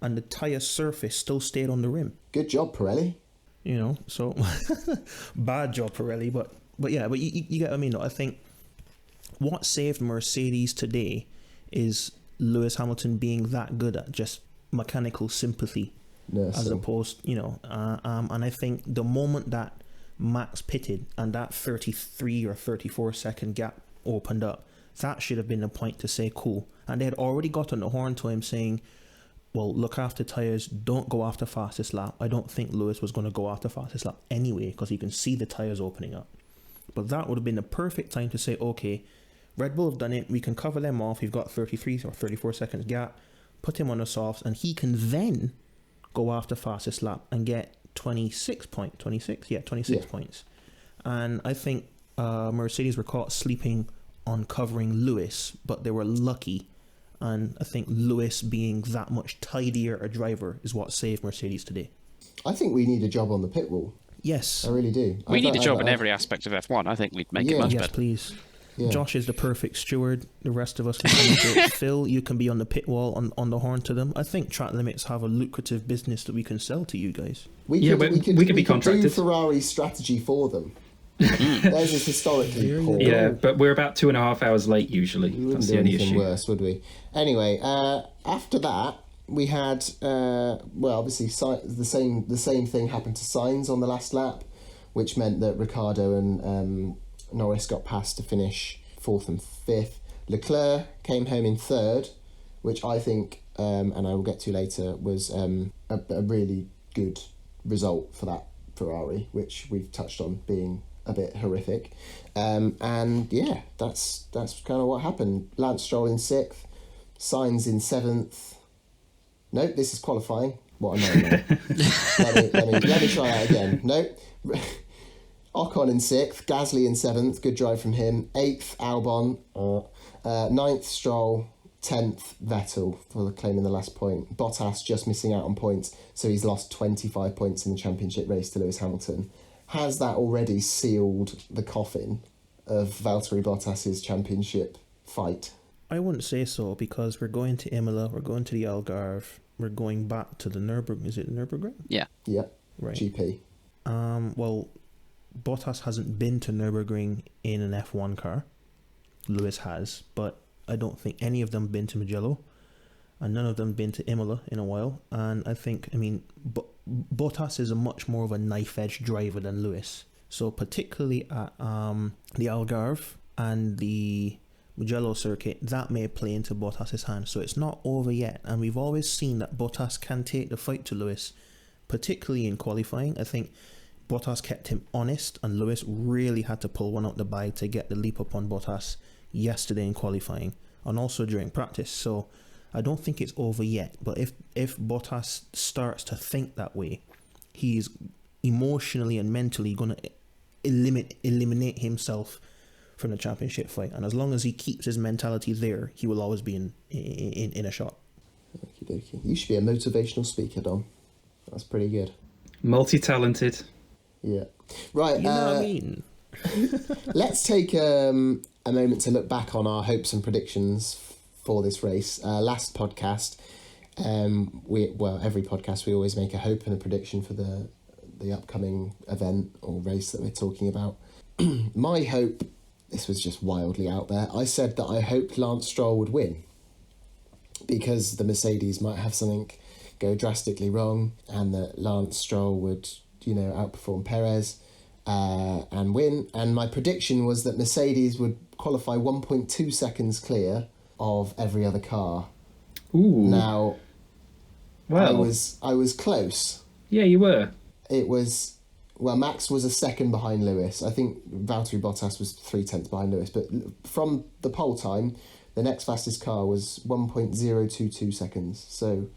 S1: and the tyre surface still stayed on the rim.
S2: Good job, Pirelli.
S1: So bad job, Pirelli, but you get what I mean. I think what saved Mercedes today is Lewis Hamilton being that good at just mechanical sympathy
S2: nursing.
S1: as opposed, and I think the moment that Max pitted and that 33 or 34 second gap opened up, that should have been the point to say cool. And they had already got on the horn to him saying, well, look after tyres, don't go after fastest lap. I don't think Lewis was going to go after fastest lap anyway, because you can see the tyres opening up. But that would have been the perfect time to say, okay, Red Bull have done it, we can cover them off, we've got 33 or 34 seconds gap, put him on the softs, and he can then go after fastest lap and get 26 points. And I think Mercedes were caught sleeping on covering Lewis, but they were lucky. And I think Lewis being that much tidier a driver is what saved Mercedes today.
S2: I think we need a job on the pit wall.
S1: Yes.
S2: I really do.
S3: We need a job in every aspect of F1. I think we'd make it much
S1: yes,
S3: better.
S1: Please.
S2: Yeah.
S1: Josh is the perfect steward. The rest of us can communicate. Phil, you can be on the pit wall on the horn to them. I think track limits have a lucrative business that we can sell to you guys.
S4: We could be contracted.
S2: Do Ferrari's strategy for them. Theirs is historically poor.
S4: Yeah, but we're about 2.5 hours late usually.
S2: We wouldn't
S4: That's
S2: do
S4: the only
S2: anything
S4: issue.
S2: worse, would we? Anyway, after that, we had obviously the same thing happened to Sainz on the last lap, which meant that Ricciardo and Norris got past to finish 4th and 5th. Leclerc came home in 3rd, which I think, and I will get to later, was a really good result for that Ferrari, which we've touched on being a bit horrific. And yeah, that's kind of what happened. Lance Stroll in 6th, Sainz in 7th. Nope, this is qualifying. What am I now? let me try that again. Nope. Ocon in 6th, Gasly in 7th, good drive from him. 8th, Albon. 9th, Stroll. 10th, Vettel for claiming the last point. Bottas just missing out on points, so he's lost 25 points in the championship race to Lewis Hamilton. Has that already sealed the coffin of Valtteri Bottas's championship fight?
S1: I wouldn't say so, because we're going to Imola, we're going to the Algarve, we're going back to the Nürburgring. Is it Nürburgring?
S3: Yeah.
S2: Yeah.
S1: Right.
S2: GP.
S1: Well, Bottas hasn't been to Nürburgring in an F1 car. Lewis has, but I don't think any of them been to Mugello, and none of them been to Imola in a while. And I think, Bottas is a much more of a knife-edge driver than Lewis. So particularly at the Algarve and the Mugello circuit, that may play into Bottas's hand. So it's not over yet. And we've always seen that Bottas can take the fight to Lewis, particularly in qualifying. I think Bottas kept him honest, and Lewis really had to pull one out the bag to get the leap upon Bottas yesterday in qualifying, and also during practice. So I don't think it's over yet, but if Bottas starts to think that way, he's emotionally and mentally going to eliminate himself from the championship fight. And as long as he keeps his mentality there, he will always be in a shot.
S2: Okie dokie. You should be a motivational speaker, Dom. That's pretty good.
S4: Multi-talented.
S2: Yeah. Right.
S1: You know what I mean?
S2: Let's take a moment to look back on our hopes and predictions for this race. Last podcast, every podcast we always make a hope and a prediction for the upcoming event or race that we're talking about. My hope, this was just wildly out there, I said that I hoped Lance Stroll would win because the Mercedes might have something go drastically wrong, and that Lance Stroll would, outperform Perez and win. And my prediction was that Mercedes would qualify 1.2 seconds clear of every other car.
S4: Ooh.
S2: Now,
S4: well,
S2: I was close.
S4: Yeah, you were.
S2: It was, Max was a second behind Lewis. I think Valtteri Bottas was 0.3 behind Lewis. But from the pole time, the next fastest car was 1.022 seconds. So,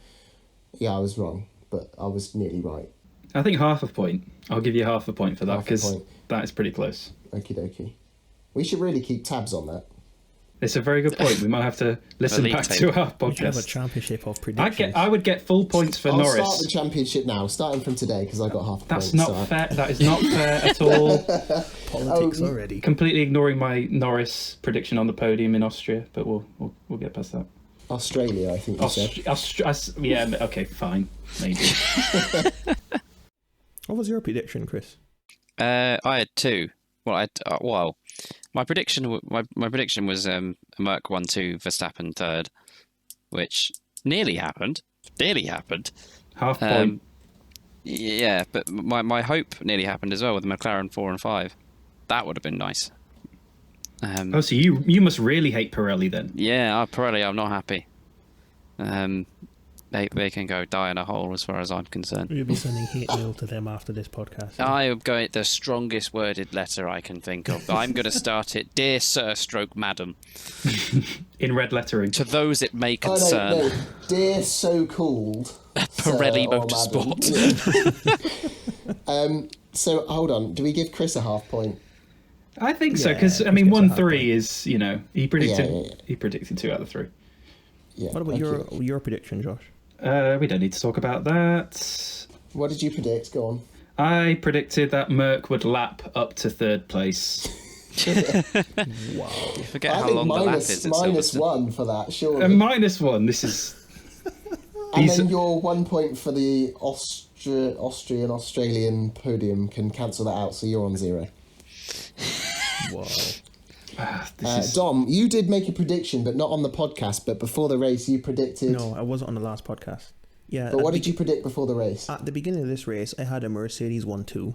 S2: yeah, I was wrong, but I was nearly right.
S4: I think half a point. I'll give you half a point for that, because that is pretty close.
S2: Okie dokie. We should really keep tabs on that.
S4: It's a very good point. We might have to listen back to our
S1: We should have a
S4: podcast.
S1: championship of predictions.
S4: I would get full points for
S2: I'll
S4: Norris.
S2: start the championship now, starting from today, because I got half a
S4: That's
S2: point.
S4: not
S2: so
S4: fair. That is not fair at all.
S1: Politics already.
S4: Completely ignoring my Norris prediction on the podium in Austria, but we'll get past that.
S2: Australia, I think you said.
S4: Yeah, okay, fine, maybe.
S1: What was your prediction, Chris?
S3: I had 2. Well, my prediction was a Merc 1-2 Verstappen 3rd, which nearly happened.
S4: Half point.
S3: Yeah, but my hope nearly happened as well with the McLaren 4 and 5. That would have been nice.
S4: So you must really hate Pirelli then.
S3: Yeah, Pirelli, I'm not happy. They can go die in a hole as far as I'm concerned.
S1: You'll be sending hate mail to them after this podcast. Yeah?
S3: I am going the strongest worded letter I can think of. I'm going to start it, Dear Sir stroke Madam.
S4: In red lettering.
S3: To those it may concern.
S2: No. Dear so-called
S3: Pirelli Motorsport.
S2: Yeah. So, hold on. Do we give Chris a half point?
S4: I think so,
S1: Yeah,
S4: because, I
S1: Chris
S4: mean,
S1: gets a half
S4: 1-3
S1: point.
S4: is, he predicted
S2: Yeah.
S4: he predicted 2 out of 3.
S2: Yeah.
S1: What about
S2: thank you.
S1: your prediction, Josh?
S4: We don't need to talk about that.
S2: What did you predict? Go on.
S4: I predicted that Merck would lap up to 3rd place.
S1: Wow.
S3: You forget
S2: I
S3: how
S2: think
S3: long the lap is at
S2: minus
S3: Silverstone.
S2: one for that, surely.
S4: -1. This is...
S2: And
S4: These-
S2: then your 1 point for the Australian podium can cancel that out, so you're on 0.
S1: Wow.
S4: this is...
S2: Dom, you did make a prediction, but not on the podcast, but before the race you predicted...
S1: No, I wasn't on the last podcast. Yeah.
S2: But what did you predict before the race?
S1: At the beginning of this race, I had a Mercedes 1-2,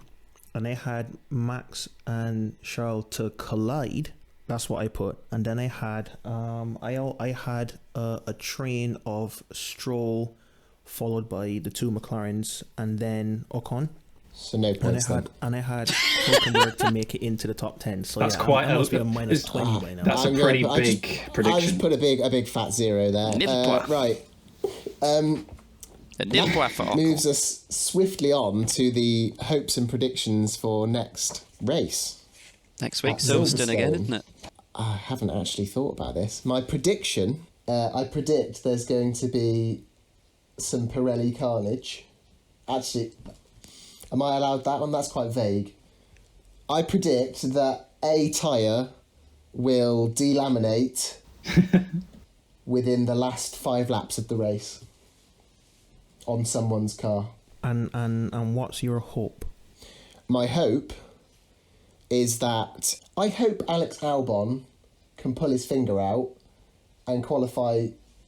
S1: and I had Max and Charles to collide. That's what I put. And then I had I had a train of Stroll, followed by the 2 McLarens, and then Ocon.
S2: So no points then.
S1: And I had Hulkenberg to make it into the top 10. So
S4: That's
S1: yeah,
S4: quite
S1: I must be a
S4: it's-
S1: minus 20 by now.
S4: That's a
S2: I'm
S4: pretty
S2: gonna put-
S4: big
S2: I
S4: prediction.
S2: just put a big fat 0 there.
S3: Nil
S2: Right.
S3: A nil point for Ocon.
S2: Moves us swiftly on to the hopes and predictions for next race.
S3: Next week,
S2: At
S3: Silverstone again,
S2: Silverstone.
S3: isn't it?
S2: I haven't actually thought about this. My prediction, I predict there's going to be some Pirelli carnage. Actually, am I allowed that one? That's quite vague. I predict that a tyre will delaminate within the last 5 laps of the race on someone's car.
S1: And what's your hope?
S2: My hope is that I hope Alex Albon can pull his finger out and qualify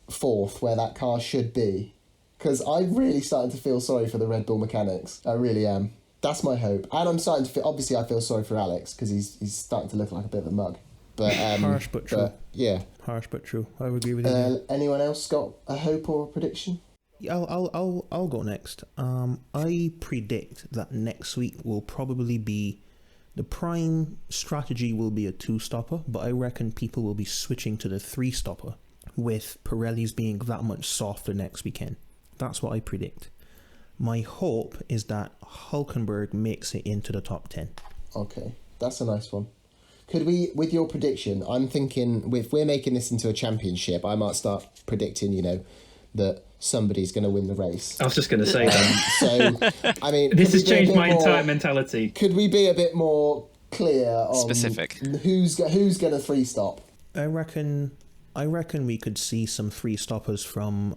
S2: 4th where that car should be. Because I'm really starting to feel sorry for the Red Bull mechanics. I really am. That's my hope. And I'm starting to feel... Obviously, I feel sorry for Alex because he's starting to look like a bit of a mug. But
S1: Harsh but true.
S2: Yeah.
S1: Harsh but true. I would agree with you.
S2: Anyone else got a hope or a prediction?
S1: I'll go next. I predict that next week will probably be the prime strategy will be a 2-stopper, but I reckon people will be switching to the 3-stopper with Pirelli's being that much softer next weekend. That's what I predict. My hope is that Hulkenberg makes it into the top 10.
S2: Okay, that's a nice one. Could we, with your prediction, I'm thinking if we're making this into a championship, I might start predicting, that somebody's going to win the race.
S4: I was just going to say that.
S2: So, I mean...
S4: This
S2: could
S4: has
S2: we be a
S4: changed
S2: bit
S4: my
S2: more-
S4: entire mentality.
S2: Could we be a bit more clear on...
S3: Specific.
S2: Who's going to 3-stop?
S1: I reckon we could see some 3-stoppers from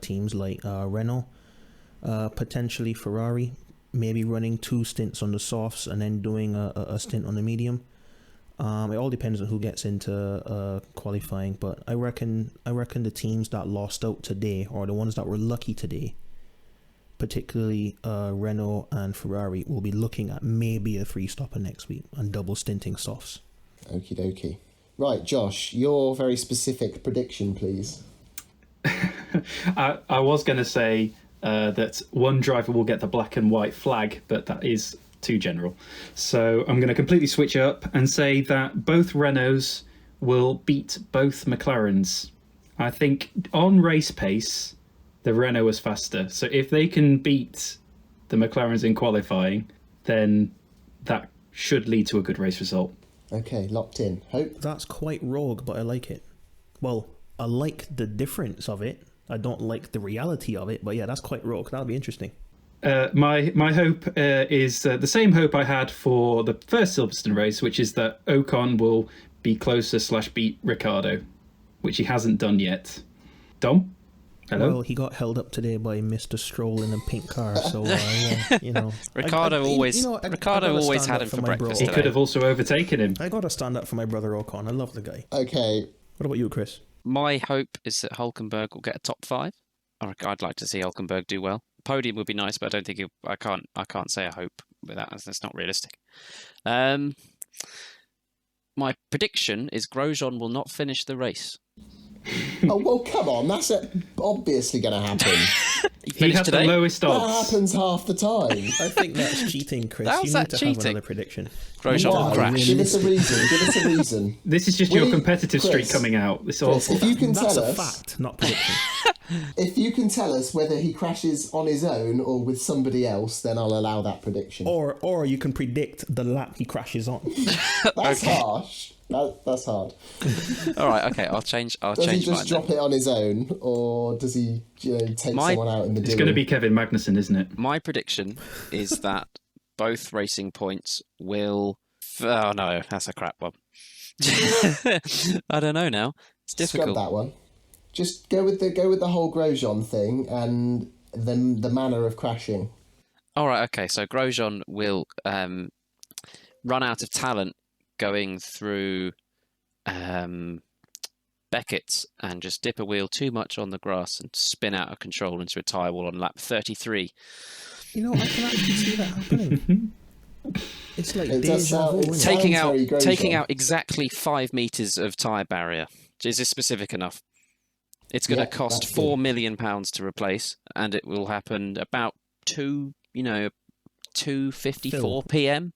S1: teams like Renault, potentially Ferrari, maybe running 2 stints on the softs and then doing a stint on the medium. It all depends on who gets into qualifying, but I reckon the teams that lost out today, or the ones that were lucky today, particularly Renault and Ferrari, will be looking at maybe a 3-stopper next week and double stinting softs.
S2: Okie dokie. Right, Josh, your very specific prediction, please.
S4: I was going to say that one driver will get the black and white flag, but that is too general. So I'm going to completely switch up and say that both Renaults will beat both McLarens. I think on race pace, the Renault was faster. So if they can beat the McLarens in qualifying, then that should lead to a good race result.
S2: Okay, locked in. Hope?
S1: That's quite rogue, but I like it. Well, I like the difference of it. I don't like the reality of it, but yeah, that's quite rogue. That'll be interesting.
S4: My hope is the same hope I had for the first Silverstone race, which is that Ocon will be closer / beat Ricciardo, which he hasn't done yet. Dom? Hello?
S1: Well, he got held up today by Mr. Stroll in a pink car, so yeah,
S3: Ricardo always had him for breakfast
S4: He
S3: today.
S4: could have also overtaken him.
S1: I gotta stand up for my brother Ocon. I love the guy.
S2: Okay,
S1: What about you, Chris?
S3: My hope is that Hulkenberg will get a top 5. I'd like to see Hulkenberg do well. Podium would be nice, but I don't think I can't say I hope with that. That's not realistic. My prediction is Grosjean will not finish the race.
S2: Oh, well, come on. That's obviously going to happen.
S4: He has
S3: today?
S4: the lowest odds.
S2: That happens half the time.
S1: I think that's cheating, Chris.
S3: How's
S1: you
S3: that
S1: need to
S3: cheating?
S1: have another prediction.
S3: Grosjean will
S2: Why?
S3: crash.
S2: Give us a reason. Give us a reason.
S4: This is just
S2: Will
S4: your
S2: you-
S4: competitive streak
S2: Chris,
S4: coming out. It's
S2: Chris,
S4: awful.
S2: if you can
S1: That's
S2: tell
S1: a
S2: us,
S1: fact, not prediction.
S2: if you can tell us whether he crashes on his own or with somebody else, then I'll allow that prediction.
S1: Or you can predict the lap he crashes on.
S2: That's harsh. That's hard.
S3: All right, okay, I'll change. I'll
S2: Does he
S3: change
S2: just
S3: mine.
S2: drop it on his own, or does he take someone out in the
S4: It's going to be Kevin Magnussen, isn't it?
S3: My prediction is that both Racing Points will. Oh no, that's a crap one. I don't know now. It's difficult.
S2: Scrub that one. Just go with the whole Grosjean thing and then the manner of crashing.
S3: All right, okay. So Grosjean will run out of talent going through Beckett's and just dip a wheel too much on the grass and spin out of control into a tyre wall on lap 33.
S1: You know, I can actually see that happening. It's like
S2: It does
S1: deja
S2: sound-
S1: vu.
S2: it
S1: isn't it?
S2: sounds very Grosjean.
S3: Taking out exactly 5 meters of tyre barrier. Is this specific enough? It's going to
S2: Yeah,
S3: cost
S2: that's good.
S3: £4 million to replace, and it will happen about 2:54 p.m.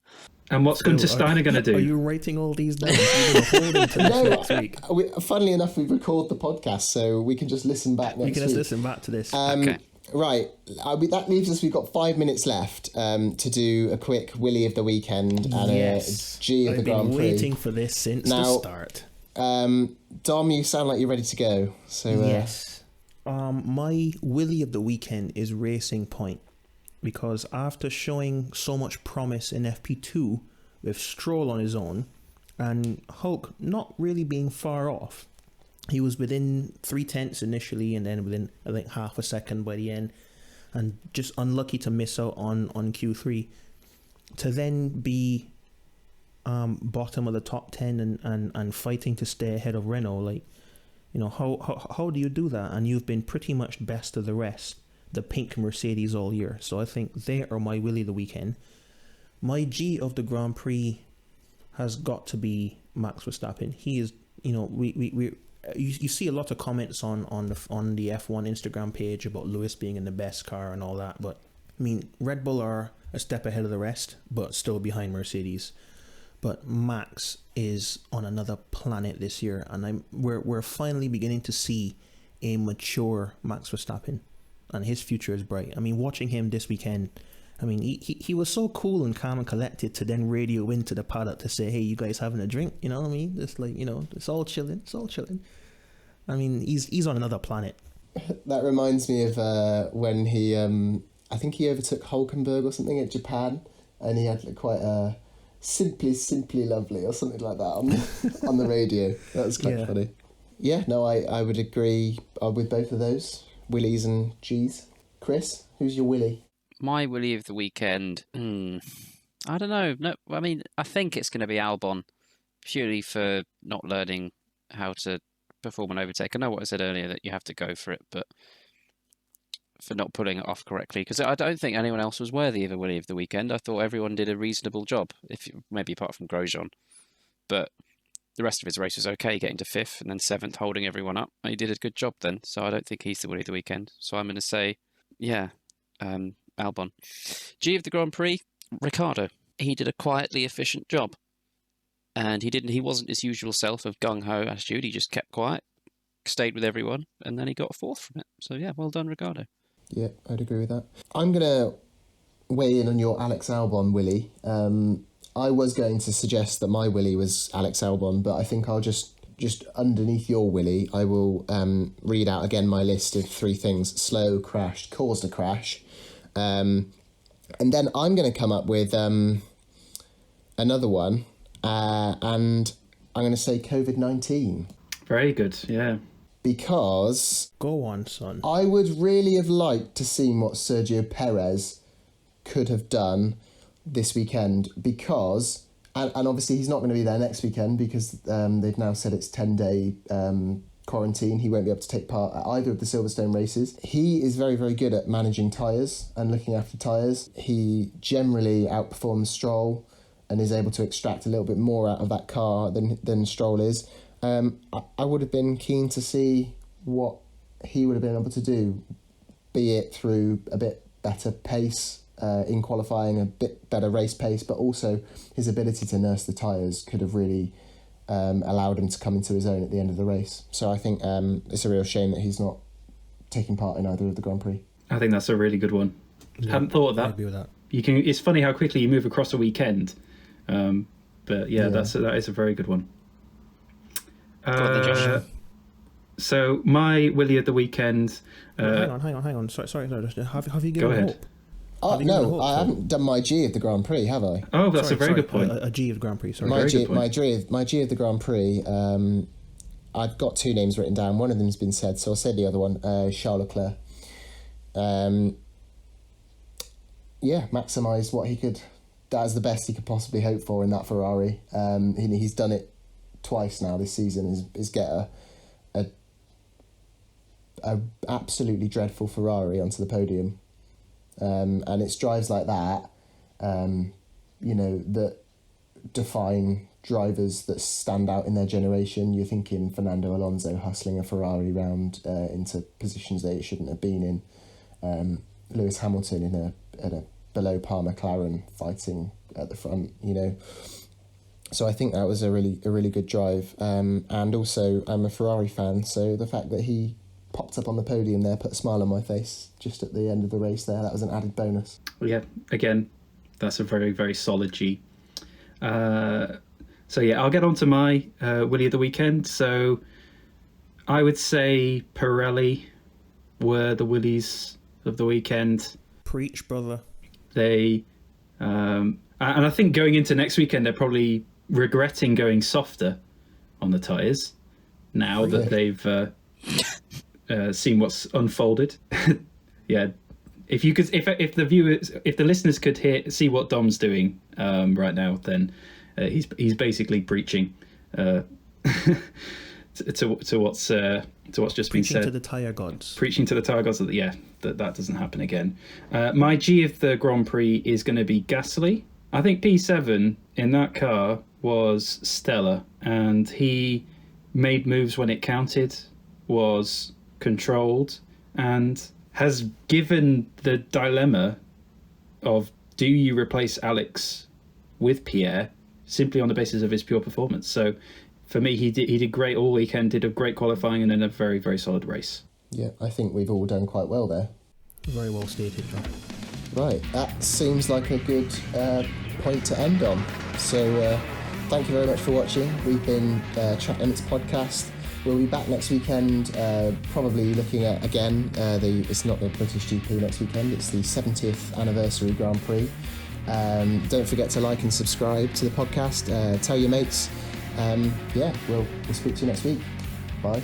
S4: And what's Gunter
S1: Phil,
S4: Steiner going to
S1: Are
S4: do?
S1: you writing all these down? You're going to hold them to this next week.
S2: Funnily enough, we record the podcast, so we can just listen back next
S1: You can
S2: week.
S1: just listen back to this.
S3: Okay.
S2: Right, that leaves us. We've got 5 minutes left to do a quick Willy of the weekend and
S1: Yes.
S2: a G of
S1: I've
S2: the Grand
S1: been
S2: Prix.
S1: waiting for this since the
S2: Now-
S1: start.
S2: Dom, you sound like you're ready to go. So
S1: Yes. My Willy of the weekend is Racing Point, because after showing so much promise in FP2 with Stroll on his own and Hulk not really being far off, he was within 0.3 initially and then within I think half a second by the end, and just unlucky to miss out on Q3, to then be bottom of the top 10 and fighting to stay ahead of Renault. Like, you know, how do you do that? And you've been pretty much best of the rest, the pink Mercedes, all year. So I think they are my Willy the weekend. My G of the Grand Prix has got to be Max Verstappen. He is, you know, you see a lot of comments on the F1 Instagram page about Lewis being in the best car and all that, but I mean, Red Bull are a step ahead of the rest, but still behind Mercedes. But Max is on another planet this year, and we're finally beginning to see a mature Max Verstappen, and his future is bright. I mean, watching him this weekend, I mean, he was so cool and calm and collected to then radio into the paddock to say, "Hey, you guys having a drink?" You know what I mean? It's like, you know, it's all chilling. I mean, he's on another planet.
S2: that reminds me of when he, I think he overtook Hulkenberg or something at Japan, and he had quite a simply lovely or something like that on the radio. That was quite funny. Yeah, no, I would agree with both of those, Willies and G's. Chris, who's your Willy?
S3: My Willy of the weekend. I don't know. No, I mean, I think it's going to be Albon, purely for not learning how to perform an overtake. I know what I said earlier, that you have to go for it, but for not pulling it off correctly, because I don't think anyone else was worthy of a Willy of the weekend. I thought everyone did a reasonable job, maybe apart from Grosjean, but the rest of his race was okay, getting to 5th and then 7th, holding everyone up. He did a good job then, so I don't think he's the Willy of the weekend. So I'm going to say, Albon. G of the Grand Prix, Ricciardo. He did a quietly efficient job, and he wasn't his usual self of gung-ho attitude. He just kept quiet, stayed with everyone, and then he got a 4th from it. So yeah, well done, Ricciardo.
S2: Yeah, I'd agree with that. I'm going to weigh in on your Alex Albon Willy. I was going to suggest that my Willy was Alex Albon, but I think I'll just underneath your Willy, I will read out again my list of 3 things: slow, crashed, caused a crash. And then I'm going to come up with another one, and I'm going to say COVID-19.
S4: Very good, yeah.
S2: Because
S1: Go on, son.
S2: I would really have liked to see what Sergio Perez could have done this weekend, because, and obviously he's not going to be there next weekend because they've now said it's 10-day quarantine. He won't be able to take part at either of the Silverstone races. He is very, very good at managing tyres and looking after tyres. He generally outperforms Stroll and is able to extract a little bit more out of that car than Stroll is. I would have been keen to see what he would have been able to do, be it through a bit better pace in qualifying, a bit better race pace, but also his ability to nurse the tyres could have really allowed him to come into his own at the end of the race. So I think it's a real shame that he's not taking part in either of the Grand Prix.
S4: I think that's a really good one.
S1: Yeah,
S4: Hadn't thought of that.
S1: I agree with that.
S4: It's funny how quickly you move across a weekend. But yeah, that is a very good one.
S3: Go on then, Josh.
S4: So my Willie of the weekend.
S1: Hang on. Sorry. Have you given
S4: Go
S1: a
S4: ahead.
S1: hope?
S2: Oh, no, I haven't done my G of the Grand Prix, have I?
S4: Oh, that's a very good point.
S1: A G of the Grand Prix, sorry.
S2: My G of the Grand Prix, I've got two names written down. One of them's been said, so I'll say the other one, Charles Leclerc. Maximised what he could. That is the best he could possibly hope for in that Ferrari. He's done it twice now this season, is get a absolutely dreadful Ferrari onto the podium. And it's drives like that, that define drivers that stand out in their generation. You're thinking Fernando Alonso hustling a Ferrari round into positions that it shouldn't have been in. Lewis Hamilton in a below par McLaren fighting at the front. So I think that was a really good drive. And also I'm a Ferrari fan, so the fact that he popped up on the podium there put a smile on my face just at the end of the race there. That was an added bonus.
S4: Yeah, again, that's a very, very solid G. So yeah, I'll get on to my Willie of the weekend. So I would say Pirelli were the Willies of the weekend.
S1: Preach, brother.
S4: They, and I think going into next weekend, they're probably regretting going softer on the tyres now that they've seen what's unfolded. Yeah, if the listeners could see what Dom's doing right now, then he's basically preaching to what's just been said.
S1: Preaching to the tyre gods.
S4: Preaching to the tyre gods that doesn't happen again. My G of the Grand Prix is going to be Gasly. I think P7 in that car was stellar, and he made moves when it counted, was controlled, and has given the dilemma of do you replace Alex with Pierre simply on the basis of his pure performance. So for me, he did great all weekend, did a great qualifying, and then a very, very solid race.
S2: Yeah, I think we've all done quite well there.
S1: Very well stated, John.
S2: Right, that seems like a good point to end on. So thank you very much for watching. We've been Track Limits Podcast. We'll be back next weekend, probably looking at, again, it's not the British GP next weekend, it's the 70th anniversary Grand Prix. Don't forget to like and subscribe to the podcast. Tell your mates. We'll speak to you next week. Bye.